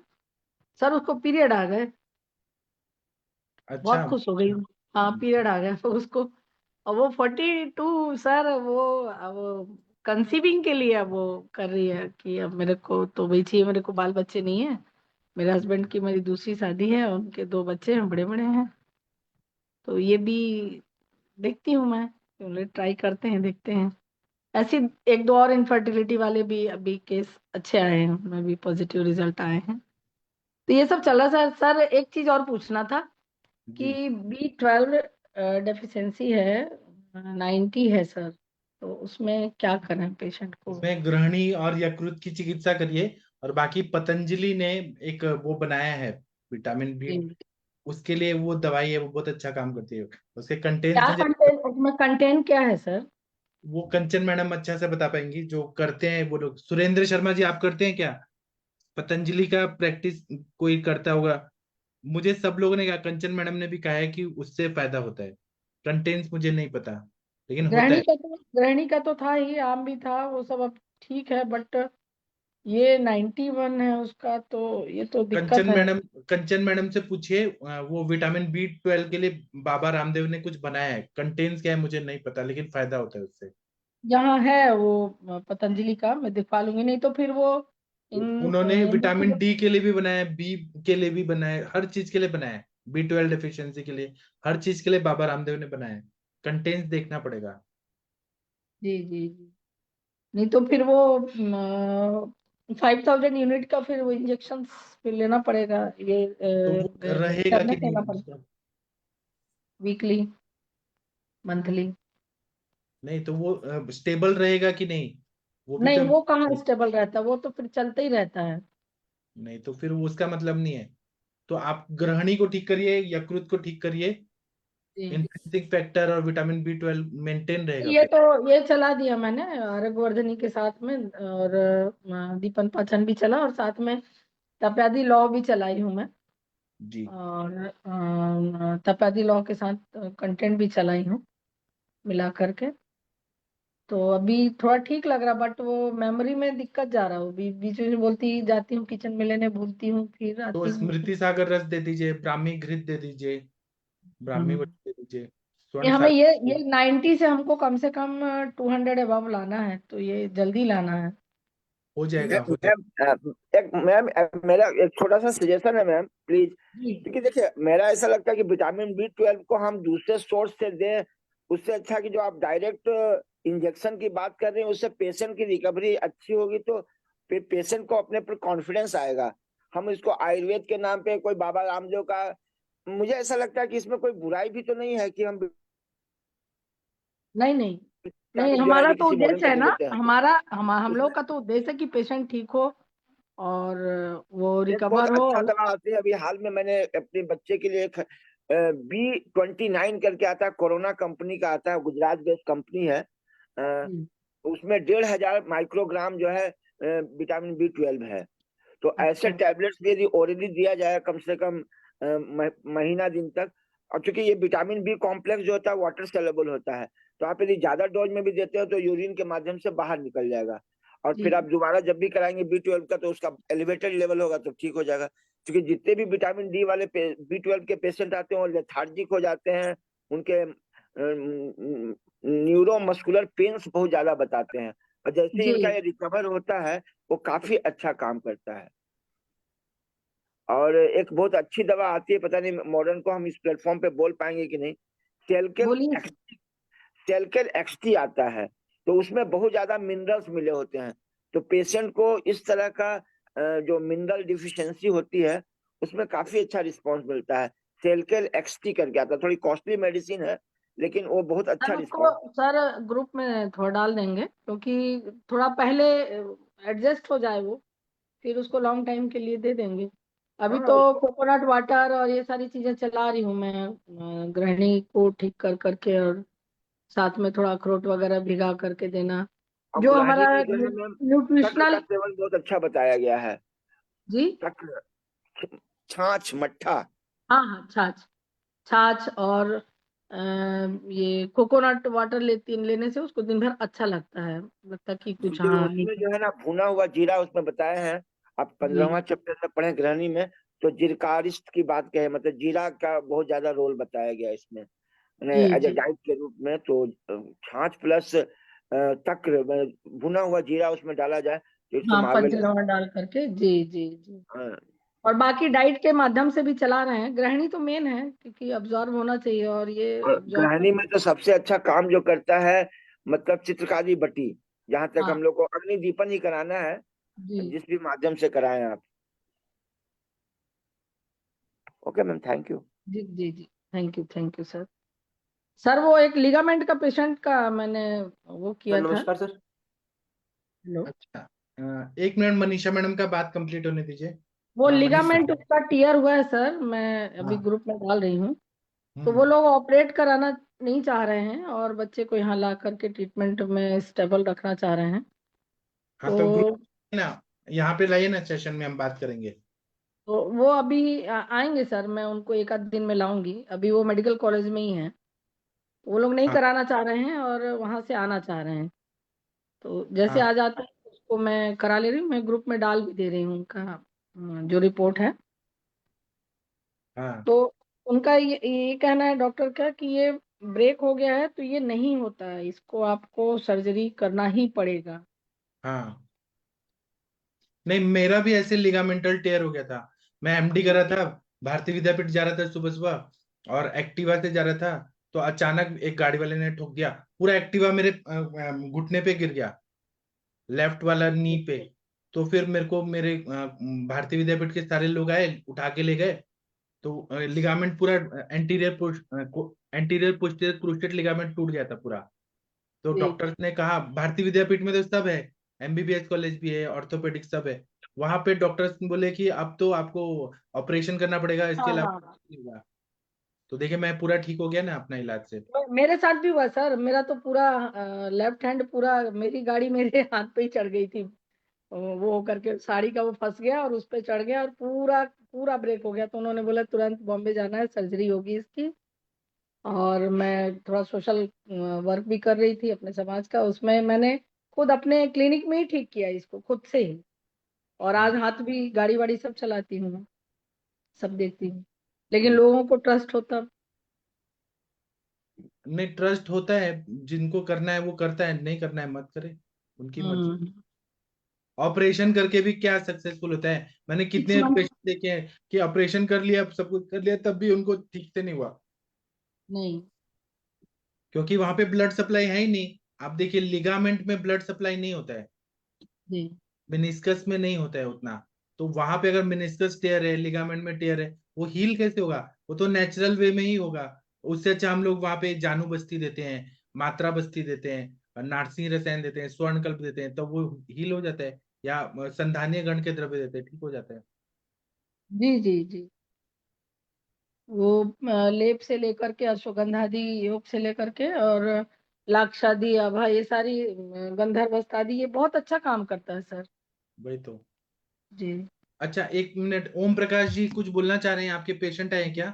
सर। उसको पीरियड आ गए, बहुत अच्छा। खुश हो गई। हाँ पीरियड आ गया तो उसको। और वो 42 सर, वो अब कंसीविंग के लिए अब वो कर रही है कि अब मेरे को तो वही चाहिए, मेरे को बाल बच्चे नहीं है, मेरे हस्बैंड की मेरी दूसरी शादी है, उनके 2 बच्चे हैं, बड़े बड़े हैं। तो ये भी देखती हूँ मैं, ट्राई करते हैं, देखते हैं। ऐसी 1-2 और इनफर्टिलिटी वाले भी अभी केस अच्छे आए हैं, उनमें भी पॉजिटिव रिजल्ट आए हैं। तो ये सब चला सर। सर एक चीज और पूछना था जी। कि B12 डेफिशिएंसी है, 90 है सर, तो उसमें क्या करें पेशेंट को? इसमें ग्रहणी और यकृत की चिकित्सा करिए। और बाकी पतंजलि ने एक वो बनाया है विटामिन बी, जी। उसके लिए वो दवाई है, वो बहुत अच्छा काम करती है। उसके क्या कंटेंट्स हैं कंटेंट, उसमें कंटेंट क्या है सर? वो कंचन मैडम अच्छा से बता पाएंगी, जो करते हैं वो लोग। सुरेंद्र शर्मा जी, आप करते हैं क्या पतंजलि का प्रैक्टिस? कोई करता होगा, मुझे सब लोगों ने कहा, कंचन मैडम ने भी कहा है कि उससे फायदा होता है। कंटेंट्स मुझे नहीं पता, लेकिन होता है। ग्रहणी का तो था ही, आम भी था, वो सब अब ठीक है, बट ये 91 है उसका, तो ये तो दिक्कत है। कंचन मैडम से पूछिए, वो विटामिन B12 के लिए बाबा रामदेव ने कुछ बनाया है। कंटेंट्स क्या है मुझे नहीं पता, लेकिन फायदा होता है उससे। यहाँ है वो पतंजलि का, मैं दिखवा लूंगी, नहीं तो फिर वो उन्होंने विटामिन इंडिया। डी के लिए भी बनाया है, बी के लिए भी बनाया है, हर चीज के लिए बनाया है। B12 डेफिशिएंसी के लिए, हर चीज के लिए बाबा रामदेव ने बनाया है। कंटेंट्स देखना पड़ेगा। जी जी जी। नहीं तो फिर वो 5000 यूनिट का फिर वो इंजेक्शन फिर लेना पड़ेगा, ये तो वो रहेगा कि टैबलेट लेना नहीं पड़ेगा वीकली, मंथली। नहीं तो वो स्टेबल रहेगा कि नहीं, वो भी नहीं तो। वो कहाँ स्टेबल रहता है, वो तो फिर चलता ही रहता है। नहीं तो फिर वो उसका मतलब नहीं है। तो आप ग्रहणी को ठीक करिए, यकृत को ठीक करिए, जी। इंट्रिंसिक फैक्टर और विटामिन B12 मेंटेन रहेगा ये फिर। तो ये चला दिया मैंने आरोग्यवर्धिनी के साथ में, और दीपन पाचन भी चला, और साथ में तपेदी लॉ भी चलाई हूँ मैं। जी। और तपेदी लॉ के साथ कंटेंट भी चलाई हूँ मिला करके। तो अभी थोड़ा ठीक लग रहा, बट वो मेमोरी में दिक्कत जा रहा हूँ, बीच में बोलती जाती हूँ किचन में लेने, भूलती हूँ, फिर तो आती हूँ फिर। स्मृति सागर रस दे दीजिए, ब्राह्मी घृत दे दीजिए, ब्राह्मी हम्म। वटी दे दीजिए, ये स्वर्ण हमें सागर। ये 90 से हमको कम से कम 200 अबव लाना है, तो ये जल्दी लाना है। हो जाएगा, हो जाएगा। मेरा एक छोटा सा सजेशन है मैम, प्लीज। जी। क्योंकि देखिए मेरा ऐसा लगता है कि विटामिन B12 को हम दूसरे सोर्स से दें, उससे अच्छा कि जो आप डायरेक्ट इंजेक्शन की बात कर रहे हैं, उससे पेशेंट की रिकवरी अच्छी होगी, तो फिर पेशेंट को अपने पर कॉन्फिडेंस आएगा। हम इसको आयुर्वेद के नाम पे कोई बाबा रामदेव का, मुझे ऐसा लगता है कि इसमें कोई बुराई भी तो नहीं है कि हम नहीं नहीं नहीं, विटामिन जो है हमारा ये तो किसी मॉडर्न उद्देश्य को है दे ना, देते हैं। हम लोग का तो उद्देश्य है कि पेशेंट ठीक हो और वो एक बहुत रिकवर हो। अच्छा दवा आती है, अभी हाल में मैंने अपने बच्चे के लिए B29 करके आता है, कोरोना कंपनी का आता है, गुजरात बेस्ड कंपनी है। उसमें 1500 माइक्रोग्राम जो है विटामिन B12 है। तो ऐसे टैबलेट्स भी यदि ऑलरेडी दिया जाए कम से कम महीना दिन तक, और चूंकि ये विटामिन बी कॉम्प्लेक्स जो होता है वाटर सेलेबल होता है, तो आप यदि ज्यादा डोज में भी देते हो तो यूरिन के माध्यम से बाहर निकल जाएगा, और फिर आप दोबारा जब भी कराएंगे B12 का तो उसका एलिवेटेड लेवल होगा तो ठीक हो जाएगा। क्योंकि जितने भी विटामिन डी वाले B12 के पेशेंट आते हैं वो लेथार्जिक हो जाते हैं, उनके न्यूरो मस्कुलर पेन्स बहुत ज्यादा बताते हैं, और जैसे इनका ये रिकवर होता है वो काफी अच्छा काम करता है। और एक बहुत अच्छी दवा आती है, पता नहीं मॉडर्न को हम इस प्लेटफॉर्म पे बोल पाएंगे कि नहीं, सेलकेल एक्सटी आता है, तो उसमें बहुत ज्यादा मिनरल्स मिले होते हैं, तो पेशेंट को इस तरह का जो मिनरल डिफिशियंसी होती है उसमें काफी अच्छा रिस्पांस मिलता है। सेलकेल एक्सटी करके आता है, थोड़ी कॉस्टली मेडिसिन है लेकिन वो बहुत अच्छा रिस्पांस। सर ग्रुप में थोड़ा डाल देंगे, क्योंकि थोड़ा पहले एडजस्ट हो जाए वो, फिर उसको लॉन्ग टाइम के लिए दे देंगे। अभी तो कोकोनट वाटर और ये सारी चीजें चला रही हूँ मैं, गृहिणी को ठीक कर करके, और साथ में थोड़ा अखरोट वगैरह भिगा करके देना, जो हमारा न्यूट्रिशनल। का सेवन बहुत अच्छा बताया गया है जी, छाछ मट्ठा। हाँ, छाछ और ये कोकोनट वाटर लेने से उसको दिन भर अच्छा लगता है, लगता कि कुछ उसमें जो है ना भुना हुआ जीरा उसमें बताया है, आप 15वां चैप्टर में पढ़े गृहिणी में, तो जिरकारिस्ट की बात कहे, मतलब जीरा का बहुत ज्यादा रोल बताया गया इसमें एज ए डाइट के रूप में। तो छाछ प्लस तक्र भुना हुआ जीरा उसमें डाला जाए तो इससे पंचलवण डाल करके। जी। और बाकी डाइट के माध्यम से भी चला रहे हैं। गृहिणी तो मेन है, क्योंकि अब्जॉर्ब होना चाहिए, और ये गृहिणी में तो सबसे अच्छा काम जो करता है मतलब चित्रकारी बटी, जहां तक हम लोग को अग्नि दीपन ही कराना है, जिस भी माध्यम से कराएं आप। Okay ma'am, thank you. जी, थैंक यू सर। वो एक लिगामेंट का पेशेंट का मैंने वो किया था। नमस्कार सर। हेलो, अच्छा, 1 मिनट मनीषा मैडम का बात कंप्लीट होने दीजिए। वो लिगामेंट उसका टियर हुआ है सर, मैं अभी ग्रुप में डाल रही हूँ। तो वो लोग ऑपरेट कराना नहीं चाह रहे हैं, और बच्चे को यहाँ ला करके ट्रीटमेंट में स्टेबल रखना चाह रहे हैं। हाँ, तो ग्रुप ना यहाँ पे लाइए ना, सेशन में हम बात करेंगे। तो वो अभी आएंगे सर, मैं उनको एक आध दिन में लाऊंगी। अभी वो मेडिकल कॉलेज में ही हैं, वो लोग नहीं कराना चाह रहे हैं और वहां से आना चाह रहे हैं। तो जैसे आ जाते हैं उसको मैं करा ले रही हूँ, मैं ग्रुप में डाल भी दे रही हूँ उनका जो रिपोर्ट है। तो उनका ये कहना है डॉक्टर का कि ये ब्रेक हो गया है, तो ये नहीं होता है, इसको आपको सर्जरी करना ही पड़ेगा। हाँ, नहीं मेरा भी ऐसे लिगामेंटल टेयर हो गया था। मैं एमडी कर रहा था, भारतीय विद्यापीठ जा रहा था सुबह सुबह, और एक्टिवा से जा रहा था, तो अचानक एक गाड़ी वाले ने ठोक दिया, पूरा एक्टिवा मेरे घुटने पे गिर गया, लेफ्ट वाला नी पे। तो फिर मेरे को मेरे भारतीय विद्यापीठ के सारे लोग आए, उठा के ले गए। तो लिगामेंट पूरा एंटीरियर पोस्टीरियर क्रूस्टेड लिगामेंट टूट गया था पूरा। तो डॉक्टर्स ने कहा, भारतीय विद्यापीठ में तो सब है, एमबीबीएस कॉलेज भी है, ऑर्थोपेडिक सब है, वहां पे डॉक्टर्स बोले कि अब तो आपको ऑपरेशन करना पड़ेगा, इसके अलावा नहीं होगा। तो देखिए मैं पूरा ठीक हो गया ना अपना इलाज से। मेरे साथ भी हुआ सर, मेरा तो पूरा लेफ्ट हैंड पूरा, मेरी गाड़ी मेरे हाथ पे ही चढ़ गई थी, वो करके साड़ी का वो फंस गया और उस पे चढ़ गया और पूरा पूरा ब्रेक हो गया। तो उन्होंने बोला तुरंत बॉम्बे जाना है, सर्जरी होगी इसकी। और मैं थोड़ा सोशल वर्क भी कर रही थी अपने समाज का, उसमें मैंने खुद अपने क्लिनिक में ही ठीक किया इसको खुद से ही। और आज हाथ भी, गाड़ी वाड़ी सब चलाती हूँ मैं, सब देखती हूँ, लेकिन लोगों को ट्रस्ट होता। नहीं, ट्रस्ट होता है, जिनको करना है वो करता है, नहीं करना है मत करे, उनकी मर्जी। ऑपरेशन करके भी क्या सक्सेसफुल होता है? मैंने कितने पेशेंट देखे हैं कि ऑपरेशन कर लिया, सब कुछ कर लिया, तब भी उनको ठीक से नहीं हुआ, नहीं, क्योंकि वहां पे ब्लड सप्लाई है ही नहीं। आप देखिए लिगामेंट में ब्लड सप्लाई नहीं होता है, मेनिस्कस में नहीं होता है उतना। तो वहां पे अगर मेनिस्कस टेयर है, लिगामेंट में टेयर है, वो हील कैसे होगा? वो तो नेचुरल वे में ही होगा। उससे अच्छा हम लोग वहां पे जानू बस्ती देते हैं, मात्रा बस्ती देते हैं, नारसिंह रसायन देते हैं, स्वर्णकल्प देते हैं, तो वो हील हो जाता है, या संधानीय गण के द्रव्य देते हैं, ठीक हो जाता है। जी। वो लेप से लेकर के अश्वगंधादि योग से लेकर के और लाक्षादि आभा ये सारी गंधर्वस्त्रादि ये बहुत अच्छा काम करता है सर। वही तो। जी अच्छा, एक मिनट, ओम प्रकाश जी कुछ बोलना चाह रहे हैं, आपके पेशेंट आए क्या?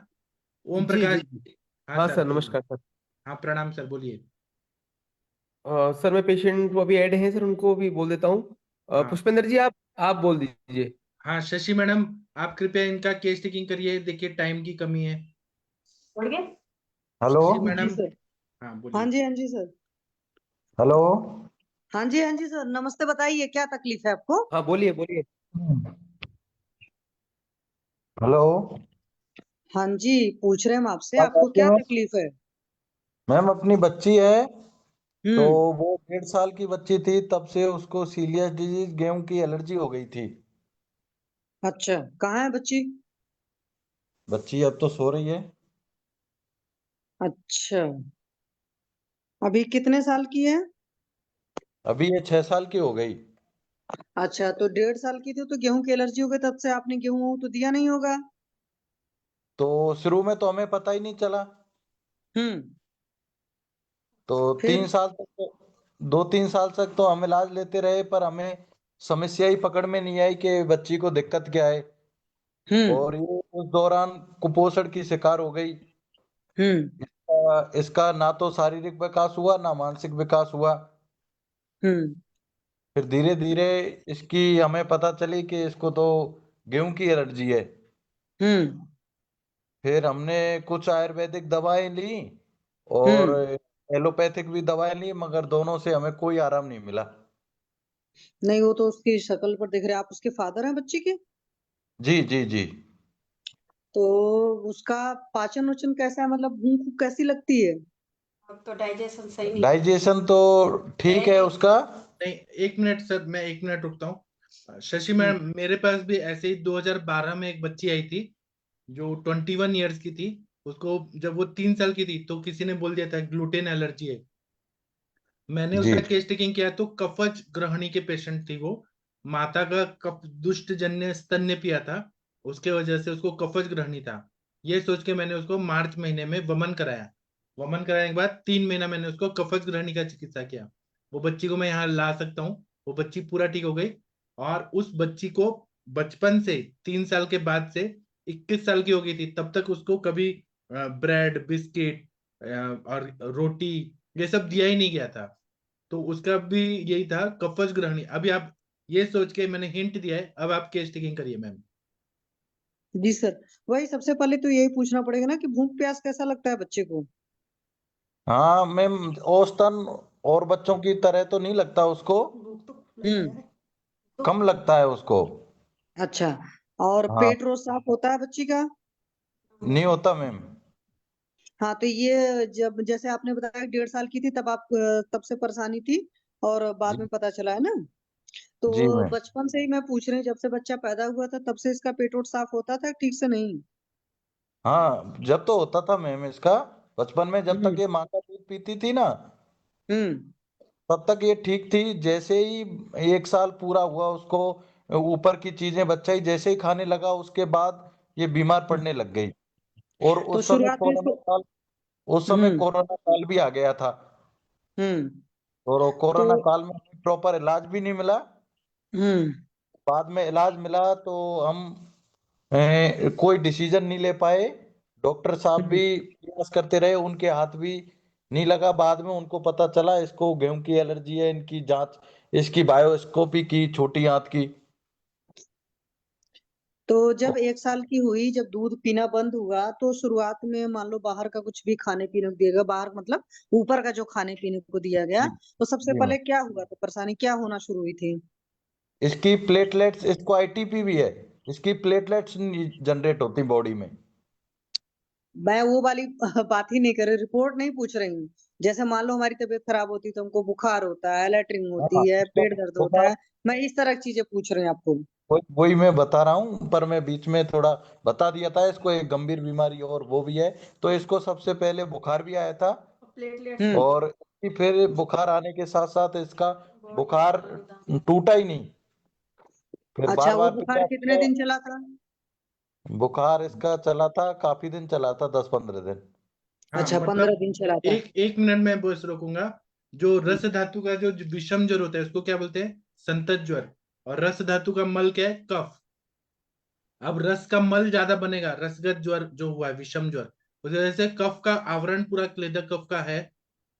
ओम जी प्रकाश। जी। हाँ हाँ सर, सर, बोलिए। नमस्कार सर। हाँ, प्रणाम सर, बोलिए। सर मैं पेशेंट वो अभी ऐड हैं सर, उनको भी बोल देता हूँ। हाँ पुष्पेंद्र जी, आप बोल दीजिए। हाँ, शशि मैडम, आप कृपया इनका केस टेकिंग करिए, देखिए टाइम की कमी है। हेलो। शशि जी मैडम। सर। हाँ, हाँ बोलिए। जी, हाँ जी सर। हेलो। हाँ जी, हाँ जी सर, नमस्ते, बताइए क्या तकलीफ है आपको? हाँ, बोलिए बोलिए। हेलो। हाँ जी, पूछ रहे हैं हम आपसे, बात आपको आती क्या है? तकलीफ है? मैम, अपनी बच्ची है, तो हम्म। वो 1.5 साल की बच्ची थी, तब से उसको सीलियस डिजीज गेहूं की एलर्जी हो गई थी। अच्छा, कहाँ है बच्ची? बच्ची अब तो सो रही है। अच्छा, अभी कितने साल की है? अभी ये 6 साल की हो गई। अच्छा, तो 1.5 साल की थी तो गेहूं की एलर्जी हो गई, तब से आपने गेहूं तो दिया नहीं होगा। तो शुरू में तो हमें पता ही नहीं चला। हम्म। तो फिर? 3 साल तक तो 2-3 साल तक तो हम इलाज लेते रहे, पर हमें समस्या ही पकड़ में नहीं आई कि बच्ची को दिक्कत क्या है। हम्म। और ये उस दौरान कुपोषण की शिकार हो गई। हम्म। इसका ना तो शारीरिक विकास हुआ, ना मानसिक विकास हुआ। हम्म। फिर धीरे धीरे इसकी हमें पता चली कि इसको तो गेहूं की एलर्जी है। हम्म। फिर हमने कुछ आयुर्वेदिक दवाएं ली और हम्म। एलोपैथिक भी दवाएं ली, मगर दोनों से हमें कोई आराम नहीं मिला। नहीं, वो तो उसकी शक्ल पर दिख रहे, आप उसके फादर हैं बच्ची के? जी जी जी। तो उसका पाचन उचन कैसा है, मतलब भूख वूख कैसी लगती है? तो डाइजेशन सही नहीं। डाइजेशन तो ठीक है उसका। नहीं, एक मिनट सर, मैं एक मिनट रुकता हूँ। शशि हम्म। मैडम, मेरे पास भी ऐसे ही 2012 में एक बच्ची आई थी, जो 21 ईयर्स की थी। उसको जब वो 3 साल की थी तो किसी ने बोल दिया था ग्लूटेन एलर्जी है। मैंने जी उसका केस टेकिंग किया तो कफज ग्रहणी के पेशेंट थी वो। माता का कफ दुष्ट जन्य स्तन्य पिया था, उसके वजह से उसको कफज ग्रहणी था। ये सोच के मैंने उसको मार्च महीने में वमन कराया। वमन कराने के बाद 3 महीना मैंने उसको कफज ग्रहणी का चिकित्सा किया। वो बच्ची को मैं यहाँ ला सकता हूँ, वो बच्ची पूरा ठीक हो गई। और उस बच्ची को बचपन से, 3 साल के बाद से 21 साल की हो गई थी, तब तक उसको कभी ब्रेड बिस्किट और रोटी ये सब दिया ही नहीं गया था। तो उसका भी यही था, कफज ग्रहणी। अभी आप ये सोच के मैंने हिंट दिया है, अब आप केस टेकिंग करिए मैम। जी सर, वही सबसे पहले तो यही पूछना पड़ेगा ना कि भूख प्यास कैसा लगता है बच्चे को? हाँ मैम, औसतन और बच्चों की तरह तो नहीं लगता उसको, हम्म। कम लगता है उसको। अच्छा, और हाँ, पेट रोज साफ होता है बच्ची का? नहीं होता मैम। हाँ, तो ये जब जैसे आपने बताया 1.5 साल की थी तब आप तब से परेशानी थी, और बाद जी में पता चला है ना? तो जी मैम। बचपन से ही मैं पूछ रही हूँ, जब से बच्चा पैदा हुआ था तब से इसका पेट वोट साफ होता था ठीक से नहीं? हाँ, जब तो होता था मैम इसका, बचपन में जब तक हम्म। ये माँ का दूध पीती थी ना, हम्म। तब तक ये ठीक थी। जैसे ही 1 साल पूरा हुआ उसको, ऊपर की चीजें बच्चा ही जैसे ही खाने लगा, उसके बाद ये बीमार पड़ने लग गई। और तो उस समय शुरुआत में कोरोना इसको। काल उस समय हम्म। कोरोना काल भी आ गया था। हम्म। और वो तो। कोरोना काल में प्रॉपर इलाज भी नहीं मिला। हम्म। बाद में इलाज मिला तो हम कोई डिसीजन नहीं ले पाए। डॉक्टर साहब हम्म। भी प्रयास करते रहे, उनके हाथ भी नहीं लगा। बाद में उनको पता चला इसको गेहूं की एलर्जी है। इनकी जांच, इसकी बायोस्कोपी की, छोटी आंत की। तो जब 1 साल की हुई, जब दूध पीना बंद हुआ, तो शुरुआत में मान लो बाहर का कुछ भी खाने पीने को दिया गया, बाहर मतलब ऊपर का जो खाने पीने को दिया गया, जी तो सबसे जी मैम। पहले क्या हुआ था, परेशानी क्या होना शुरू हुई थी? इसकी प्लेटलेट्स, इसको आईटीपी भी है, इसकी प्लेटलेट्स जनरेट होती बॉडी में। मैं वो वाली बात ही नहीं कर रही, रिपोर्ट नहीं पूछ रही हूँ। जैसे मान लो हमारी तबीयत खराब होती है तो हमको बुखार होता है, लैट्रिन हाँ, होती है, उसका पेट दर्द होता बुखार, है, मैं इस तरह की चीजें पूछ रही हूँ आपको। वही मैं बता रहा हूँ, पर मैं बीच में थोड़ा बता दिया था। इसको एक गंभीर बीमारी और वो भी है। तो इसको सबसे पहले बुखार भी आया था, हम्म। और फिर बुखार आने के साथ साथ इसका बुखार टूटा ही नहीं, फिर अच्छा, बार वो बार बुखार पीछा कितने किया। दिन चला था? बुखार इसका चला था, काफी दिन चला था, 10-15 दिन। हाँ अच्छा, मतलब 15 दिन चला था। एक मिनट में बस रोकूंगा। जो रस धातु का जो विषम ज्वर होता है उसको क्या बोलते हैं? संतत ज्वर। और रस धातु का मल क्या है? कफ। अब रस का मल ज्यादा बनेगा, रसगत ज्वर जो हुआ है विषम ज्वर, उस वजह से कफ का आवरण पूरा क्लेदक कफ का है।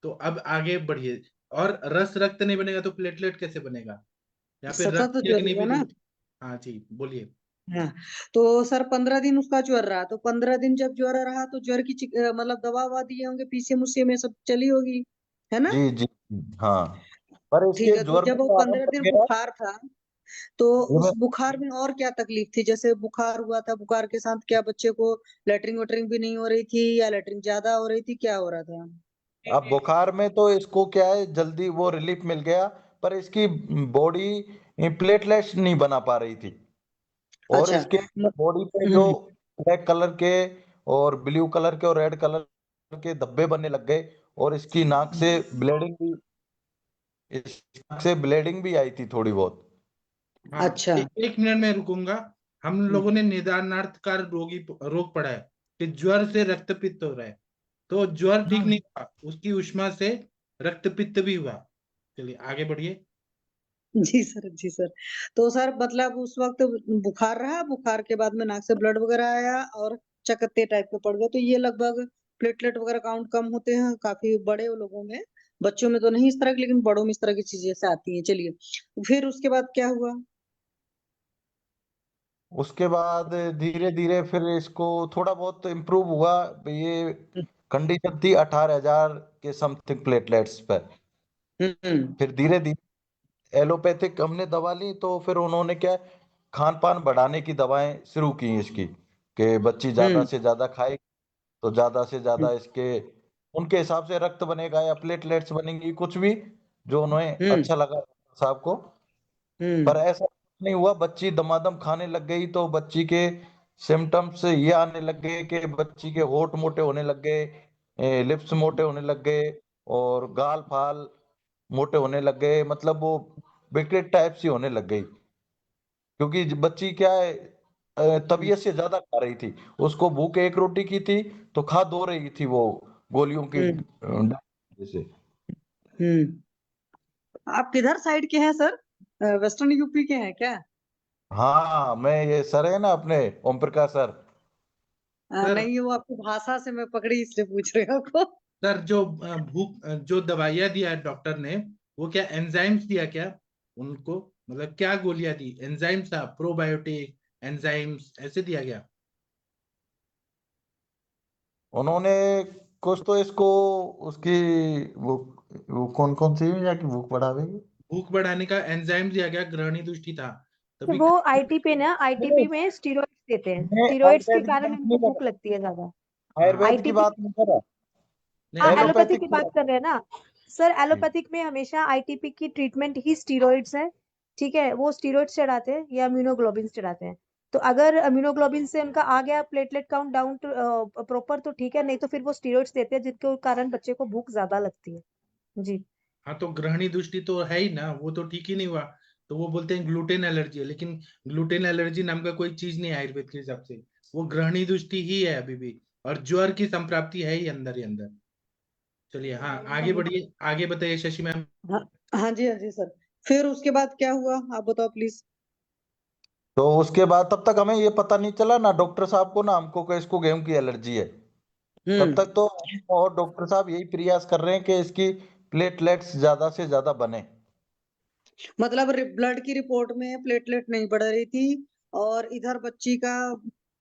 तो अब आगे बढ़िए। और रस रक्त नहीं बनेगा तो प्लेटलेट कैसे बनेगा? या फिर रक्त सतत की ज्वर अग्नि हुआ भी ना। हाँ जी बोलिए। हाँ, तो सर 15 दिन उसका ज्वर रहा, तो 15 दिन जब ज्वर रहा तो ज्वर की मतलब दवा ववा दिए होंगे, पीसीएम उसीएम में सब चली होगी, है ना? जी जी। हाँ, पर ठीक इसके है, तो ज्वर में जब वो तो आराम 15 पड़ दिन गया। बुखार था, तो ये उस मैं बुखार में और क्या तकलीफ थी? जैसे बुखार हुआ था, बुखार के साथ क्या बच्चे को लेटरिन वेटरिन भी नहीं हो रही थी, या लेटरिन ज्यादा हो रही थी, क्या हो रहा था? अब बुखार में तो इसको क्या है, जल्दी वो रिलीफ मिल गया, पर इसकी बॉडी प्लेटलेट्स नहीं बना पा रही थी। और अच्छा। इसके म- बॉडी पे जो हम्म ब्लैक कलर के और ब्लू कलर के और रेड कलर के धब्बे बनने लग गए। और इसकी नाक से ब्लीडिंग भी, इस नाक से ब्लीडिंग भी आई थी थोड़ी बहुत। हाँ अच्छा। एक मिनट में रुकूंगा। हम हम्म लोगों ने निदानार्थ का रोग पढ़ा है कि ज्वर से रक्तपित्त हो रहा है। तो ज्वर ठीक नहीं हुआ, उसकी उष्मा से रक्तपित्त भी हुआ। चलिए आगे बढ़िए। जी सर, जी सर। तो सर मतलब उस वक्त बुखार रहा, बुखार के बाद में नाक से ब्लड वगैरह आया और चकत्ते टाइप के पड़ गए, तो ये लगभग प्लेटलेट वगैरह काउंट कम होते हैं काफी बड़े लोगों में। बच्चों में तो नहीं इस तरह की, लेकिन बड़ों में इस तरह की चीजें से आती हैं। चलिए, फिर उसके बाद क्या हुआ? उसके बाद धीरे धीरे फिर इसको थोड़ा बहुत इम्प्रूव हुआ। ये कंडीशन थी 18,000 के समथिंग प्लेटलेट्स पे। हम्म फिर धीरे धीरे एलोपैथिक हमने दवा ली, तो फिर उन्होंने क्या, खान पान बढ़ाने की दवाएं शुरू की इसकी, कि बच्ची ज्यादा हम्म से ज्यादा खाए तो ज्यादा से हम्म ज्यादा इसके उनके हिसाब से रक्त बनेगा या प्लेटलेट्स बनेंगी, कुछ भी जो उन्हें हम्म अच्छा लगा साहब को। पर हम्म ऐसा नहीं हुआ, बच्ची दमादम खाने लग गई तो बच्ची के सिम्टम्स ये आने लग गए कि बच्ची के होंठ मोटे होने लग गए, लिप्स मोटे होने लग गए, और गाल फाल मोटे होने लग गए, मतलब वो विकृत टाइप सी होने लग गई। क्योंकि बच्ची क्या है, हम्म तबीयत से ज्यादा खा रही थी। उसको भूख एक रोटी की थी तो खा दो रही थी वो, गोलियों की हम्म जैसे। हम्म। आप किधर साइड के हैं सर? वेस्टर्न यूपी के हैं क्या? हाँ, मैं ये सर है ना अपने ओम प्रकाश सर। सर नहीं, वो आपकी भाषा से मैं पकड़ी, इसलिए पूछ रही हूँ आपको। सर जो जो दवाइयाँ दिया है डॉक्टर ने, वो क्या एंजाइम्स दिया क्या उनको? मतलब क्या गोलियां दी? एंजाइम्स था, प्रोबायोटिक एंजाइम्स ऐसे दिया गया? उन्होंने कुछ तो इसको उसकी वो कौन कौन सी या की भूख बढ़ावेगी। भूख बढ़ाने का एंजाइम दिया गया, ग्रहणी दृष्टि था तो तभी। वो आईटीपी ना, आईटीपी नहीं, में स्टीरॉइड्स देते हैं, मैं स्टीरॉइड्स के आयुर्वेद की कारण बात नहीं इनको कर भूख लगती है ज्यादा। रहा, हाँ आयुर्वेद की आईटीपी, बात नहीं कर रहा, हाँ नहीं नहीं एलोपैथिक एलोपैथिक की की बात बात। कर रहे हैं ना सर। जी। एलोपैथिक में हमेशा आईटीपी की ट्रीटमेंट ही स्टीरॉइड्स है। ठीक है, वो स्टीरॉइड्स चढ़ाते हैं या इम्यूनोग्लोबिन चढ़ाते हैं। तो अगर इम्यूनोग्लोबिन से उनका आ गया platelet count down to proper तो ठीक है, नहीं तो फिर वो स्टीरॉइड्स देते हैं जिनके कारण बच्चे को भूख ज्यादा लगती है। जी। हाँ तो ग्रहणी दृष्टि तो है ही ना, वो तो ठीक ही नहीं हुआ। तो वो बोलते हैं ग्लूटेन एलर्जी है, लेकिन ग्लूटेन एलर्जी नाम का कोई चीज नहीं है आयुर्वेद के हिसाब से। वो ग्रहणी दृष्टि ही है अभी भी। और ज्वर की संप्राप्ति है ही अंदर। चलिए हाँ आगे बढ़िए, आगे बताइए शशि मैम। हाँ हाँ जी, हाँ जी सर। फिर उसके बाद क्या हुआ, आप बताओ प्लीज। तो उसके बाद तब तक हमें ये पता नहीं चला ना डॉक्टर साहब को ना हमको कि इसको गेहूं की एलर्जी है। तब हम्म तक तो हम और डॉक्टर साहब यही प्रयास कर रहे हैं कि इसकी प्लेटलेट्स ज्यादा से ज्यादा बने। मतलब ब्लड की रिपोर्ट में प्लेटलेट नहीं बढ़ रही थी, और इधर बच्ची का,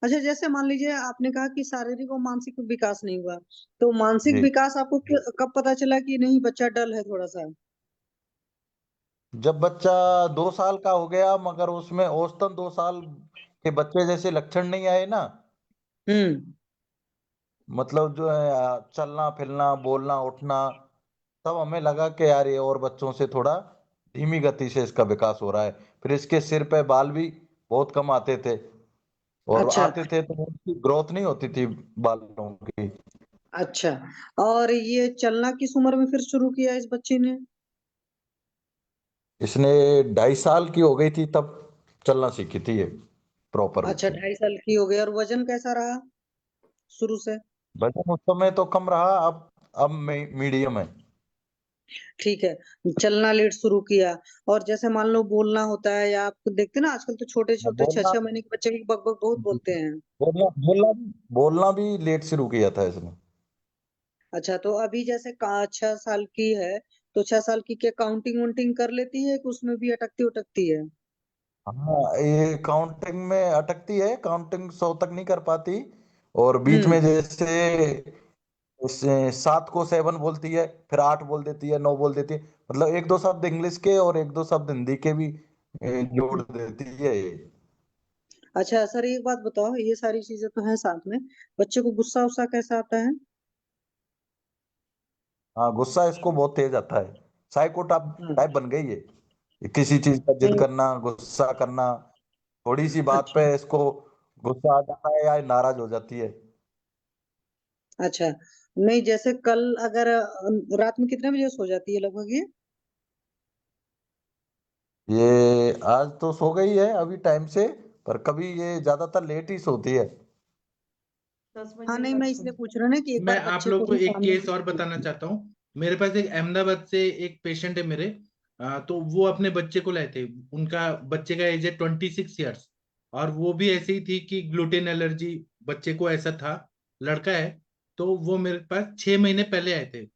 अच्छा जैसे मान लीजिए आपने कहा कि शारीरिक और मानसिक विकास नहीं हुआ, तो मानसिक जी, विकास आपको कब पता चला कि नहीं बच्चा डल है थोड़ा सा? जब बच्चा 2 साल का हो गया, मगर उसमें औसतन 2 साल के बच्चे जैसे लक्षण नहीं आए ना, हम्म मतलब जो है चलना फिरना बोलना उठना, तब हमें लगा कि यार ये और बच्चों से थोड़ा धीमी गति से इसका विकास हो रहा है। फिर इसके सिर पे बाल भी बहुत कम आते थे, और अच्छा आते थे तो उनकी ग्रोथ नहीं होती थी बालों की। अच्छा। और ये चलना किस उम्र में फिर शुरू किया इस बच्चे ने? इसने 2.5 साल की हो गई थी तब चलना सीखी थी ये प्रॉपर अच्छा, 2.5 साल की हो गई। और वजन कैसा रहा शुरू से? वजन उस समय तो कम रहा, अब मीडियम है। ठीक है, चलना लेट शुरू किया। और जैसे मान लो बोलना होता है, या आप देखते ना आजकल तो छोटे छोटे बोलना 6-6 महीने के बच्चे भी बक बक बहुत बोलते हैं। बोलना भी लेट शुरू किया था इसने। अच्छा, तो अभी जैसे 6 साल की है, तो 6 साल की क्या काउंटिंग वाउंटिंग कर लेती है कि उसमें भी अटकती उटकती है? हाँ, ये काउंटिंग में अटकती है, काउंटिंग 100 तक नहीं कर पाती। और बीच में हम्म। जैसे 7 को 7 बोलती है, फिर 8 बोल देती है, 9 बोल देती है। मतलब एक दो शब्द इंग्लिश के और एक दो शब्द हिंदी के भी जोड़ देती है ये। अच्छा सर, एक बात बताओ, ये सारी चीजें तो है साथ में, बच्चे को गुस्सा उस्सा कैसा आता है? हाँ, गुस्सा इसको बहुत तेज आता है। साइको हाँ। टाइप बन गई है। किसी चीज का जिद नहीं। करना, गुस्सा करना, थोड़ी सी बात अच्छा। पे इसको गुस्सा आ जाता है या नाराज हो जाती है। अच्छा, नहीं जैसे कल अगर रात में कितने बजे सो जाती है लगभग ये? ये आज तो सो गई है अभी टाइम से, पर कभी ये ज्यादातर लेट ही सोती है। 10 बजे हाँ, नहीं तक मैं इसलिए सोती पूछ रहा हूँ ना कि एक मैं बार आप बच्चे लोग को को भी एक सामने केस और बताना चाहता हूँ। मेरे पास एक अहमदाबाद से एक पेशेंट है मेरे। तो वो अपने बच्चे को लाए थे। उनका बच्चे का एज है 26 ईयर्स। और वो भी ऐसे ही थी कि ग्लूटेन एलर्जी बच्चे को ऐसा था। लड़का है। तो वो मेरे पास 6 महीने पहले आए थे।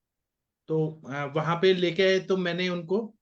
तो वहां पे लेके आए तो मैंने उनको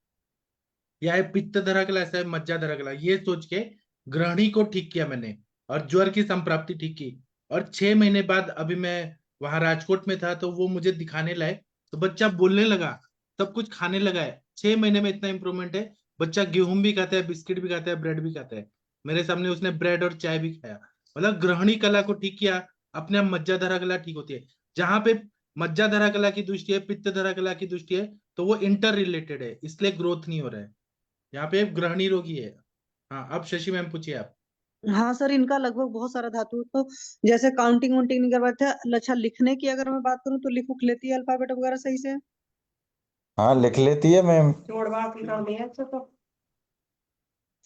या ये पित्त धरा गला ऐसा है मज्जा धरा गला ये सोच के ग्रहणी को ठीक किया मैंने। और ज्वर की संप्राप्ति ठीक की। और 6 महीने बाद अभी मैं वहां राजकोट में था तो वो मुझे दिखाने लाए। तो बच्चा बोलने लगा। सब कुछ खाने लगा है 6 महीने में इतना इंप्रूवमेंट है। बच्चा गेहूं भी खाता है बिस्किट भी खाता है ब्रेड भी खाता है। मेरे सामने उसने ब्रेड और चाय भी खाया। मतलब ग्रहणी कला को ठीक किया। अपने आप मज्जा धरा गला ठीक होती है। जहां पे मज्जा धरा कला की दृष्टि है पित्त धरा कला की दृष्टि है तो वो इंटर रिलेटेड है इसलिए ग्रोथ नहीं हो रहा है। यहाँ पे ग्रहणी रोगी है। हाँ अब शशि मैम पूछिए आप। हाँ सर, इनका लगभग बहुत सारा धातु तो जैसे काउंटिंग वाउंटिंग नहीं कर पाते। अच्छा, लिखने की अगर मैं बात करूँ तो लिख उख लेती है अल्फाबेट वगैरह सही से? हाँ, लिख लेती है मैम। जोड़वा की कर दिया अच्छा तो।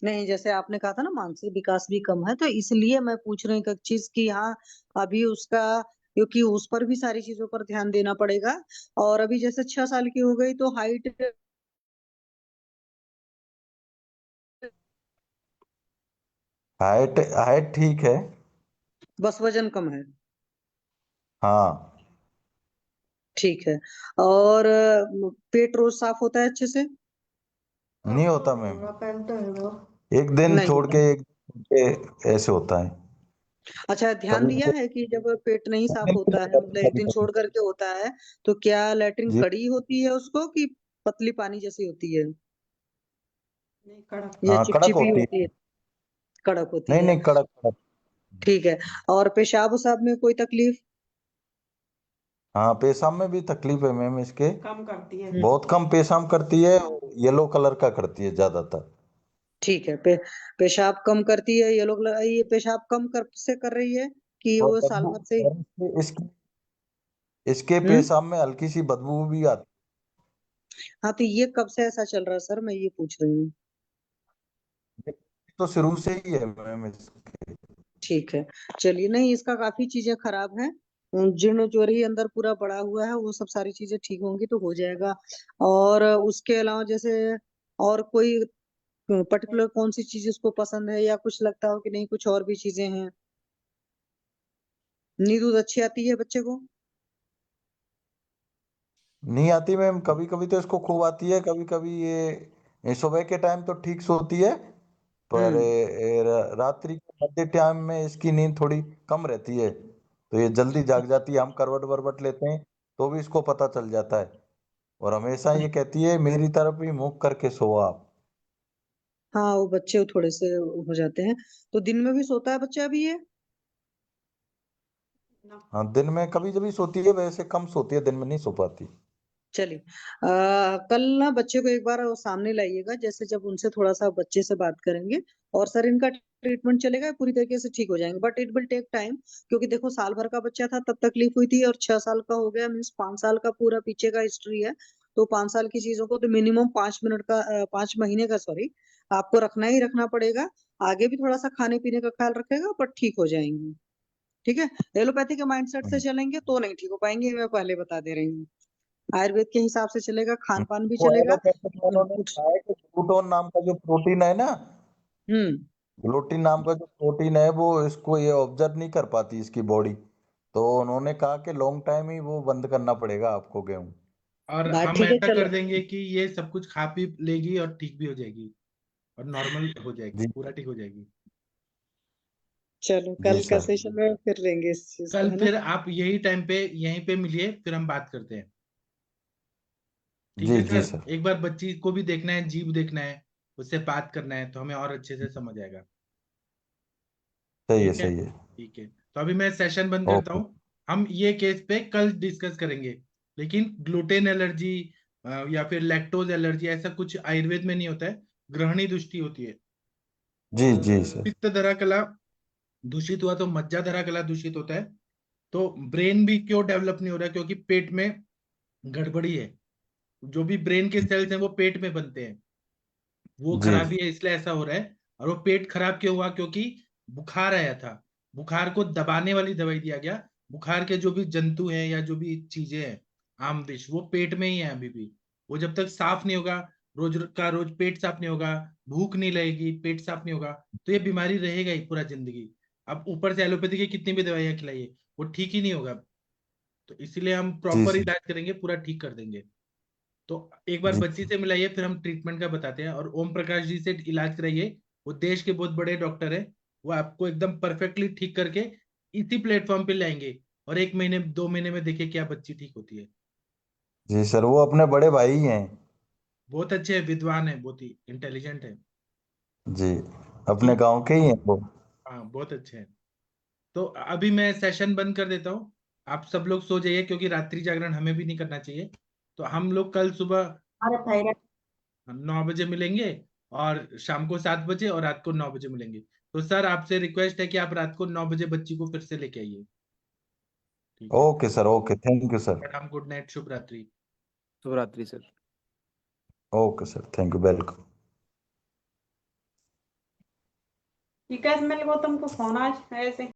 नहीं, जैसे आपने कहा था ना मानसिक विकास भी कम है, तो इसलिए मैं पूछ रही हूँ एक चीज की, हाँ अभी उसका, क्योंकि उस पर भी सारी चीजों पर ध्यान देना पड़ेगा। और अभी जैसे 6 साल की हो गई तो हाइट, हाइट हाइट ठीक है। बस वजन कम है। हाँ, ठीक है। और पेट रोज साफ होता है अच्छे से? नहीं होता मैम। पहनते हैं वो। एक दिन नहीं छोड़ होता। के एक दिन के ऐसे होता है। अच्छा, ध्यान कभी दिया है कि जब पेट नहीं साफ कभी होता है, मतलब एक कभी दिन कभी। छोड़ करके होता है, तो क्या लैट्रिन जी। कड़ी होती है उसको कि पतली पानी जैसी होती है, नहीं कड़क। या हाँ, कड़क चिपचिपी होती है। होती है? कड़क होती नहीं है। नहीं, कड़क कड़क। ठीक है। और पेशाब उसाब में कोई तकलीफ? हाँ, पेशाब में भी तकलीफ है मैम इसके। कम करती है। बहुत कम पेशाब करती है, येलो कलर का करती है ज्यादातर। ठीक है। पेशाब कम करती है, ये लोग ये पेशाब कम कर से कर रही है कि और वो साल बदबू, भर से? और इसके हम्म। पेशाब में हल्की सी बदबू भी आती हाँ, तो ये कब से ऐसा चल रहा है सर, मैं ये पूछ रही हूँ। है। तो शुरू से ही है मैम इसके। ठीक है। चलिए, नहीं इसका काफी चीजें खराब हैं। जीर्ण ज्वर ही अंदर पूरा पड़ा हुआ है, वो सब सारी चीजें ठीक होंगी तो हो जाएगा। और उसके अलावा जैसे और कोई पर्टिकुलर कौन सी चीज उसको पसंद है, या कुछ लगता हो कि नहीं कुछ और भी चीजें हैं? नींद दूध अच्छी आती है बच्चे को? नहीं आती मैम, कभी कभी तो इसको खूब आती है, कभी कभी ये सुबह के टाइम तो ठीक सोती है। पर हम्म। रात्रि के मध्य टाइम में इसकी नींद थोड़ी कम रहती है, तो ये जल्दी जाग जाती है। हम करवट वरवट लेते हैं तो भी इसको पता चल जाता है। और हमेशा ये कहती है मेरी तरफ ही मुंह करके सो आप। हाँ, वो बच्चे थोड़े से हो जाते हैं। तो दिन में भी सोता है बच्चा अभी ये? हाँ, दिन में कभी कभी सोती है, वैसे कम सोती है, दिन में नहीं सो पाती। चलिए, कल ना बच्चे को एक बार वो सामने लाइएगा, जैसे जब उनसे थोड़ा सा बच्चे से बात करेंगे, और सर इनका ट्रीटमेंट चलेगा, पूरी तरीके से ठीक हो जाएंगे, but it will take time. क्योंकि देखो साल भर का बच्चा था तब तकलीफ हुई थी, और 6 साल का हो गया मीन्स 5 साल का पूरा पीछे का हिस्ट्री है। तो 5 साल की चीजों को तो मिनिमम 5 मिनट का 5 महीने का सॉरी आपको रखना ही रखना पड़ेगा। आगे भी थोड़ा सा खाने पीने का ख्याल रखेगा पर ठीक हो जाएंगे। ठीक है, एलोपैथी के माइंडसेट से चलेंगे तो नहीं ठीक हो पाएंगे, मैं पहले बता दे रही हूँ। आयुर्वेद के हिसाब से चलेगा, खान पान भी वो चलेगा। एलोपैथिक में उन्होंने कुछ कहा है कि ग्लूटोन नाम का जो प्रोटीन है ना, ग्लूटीन नाम का जो प्रोटीन है वो इसको ये ऑब्जर्व नहीं कर पाती इसकी बॉडी, तो उन्होंने कहा कि लॉन्ग टाइम ही वो बंद करना पड़ेगा आपको गेहूं। और बात हम ठीक है, ऐसा चलो कर देंगे कि ये सब कुछ खा पी लेगी और ठीक भी हो जाएगी और नॉर्मल हो जाएगी, जी पूरा ठीक हो जाएगी। चलो जी कल का सर। सेशन में फिर लेंगे इस चीज को, कल है ना। फिर आप यही टाइम पे यहीं पे मिलिए, फिर हम बात करते हैं। ठीक जी है जी सर, सर। एक बार बच्ची को भी देखना है, जीव देखना है, उससे बात करना है, तो हमें और अच्छे से समझ आएगा। सही है ठीक है, सही है। ठीक है, तो अभी मैं सेशन बंद करता ओके। हूँ। हम ये केस पे कल डिस्कस करेंगे। लेकिन ग्लूटेन एलर्जी या फिर लैक्टोज एलर्जी ऐसा कुछ आयुर्वेद में नहीं होता है, ग्रहणी दृष्टि होती है। जी जी सर। पित्त धरा कला दूषित हुआ तो मज्जा धरा कला दूषित होता है। तो ब्रेन भी क्यों डेवलप नहीं हो रहा है? क्योंकि पेट में गड़बड़ी है। जो भी ब्रेन के सेल्स हैं वो पेट में बनते हैं, वो जी खराबी है, इसलिए ऐसा हो रहा है। और वो पेट खराब क्यों हुआ? क्योंकि बुखार आया था, बुखार को दबाने वाली दवाई दिया गया। बुखार के जो भी जंतु हैं या जो भी चीजें हैं, आम विष, वो पेट में ही है अभी भी। वो जब तक साफ नहीं होगा, रोज का रोज पेट साफ नहीं होगा, भूख नहीं लगेगी, पेट साफ नहीं होगा, तो ये बीमारी रहेगा ही पूरा जिंदगी। अब ऊपर से एलोपैथी की कितनी भी दवाइयां खिलाइए, वो ठीक ही नहीं होगा। तो इसीलिए हम जी प्रॉपर सर। इलाज करेंगे, पूरा ठीक कर देंगे। तो एक बार जी बच्ची से मिलाइए, फिर हम ट्रीटमेंट का बताते हैं। और ओम प्रकाश जी से इलाज कराइए, वो देश के बहुत बड़े डॉक्टर हैं, वो आपको एकदम परफेक्टली ठीक करके इसी प्लेटफॉर्म पे लाएंगे। और 1 महीने 2 महीने में देखिए क्या बच्ची ठीक होती है। जी सर, वो अपने बड़े भाई हैं। बहुत अच्छे हैं, विद्वान है, बहुत ही इंटेलिजेंट है। जी, अपने ठीक, गांव के ही हैं वो। हाँ बहुत अच्छे हैं। तो अभी मैं सेशन बंद कर देता हूँ। आप सब लोग सो जाइए, क्योंकि रात्रि जागरण हमें भी नहीं करना चाहिए। तो हम लोग कल सुबह अरे थायराइड 9 बजे मिलेंगे, और शाम को 7 बजे, और रात को 9 बजे मिलेंगे। तो सर आपसे रिक्वेस्ट है कि आप रात को 9 बजे बच्ची को फिर से लेके आइए। ठीक है, okay sir, okay, thank you sir. Madam good night, शुभ रात्रि। शुभ रात्रि sir. Okay sir, thank you, welcome. ठीक है, इसमें गौतम को फोन आज ऐसे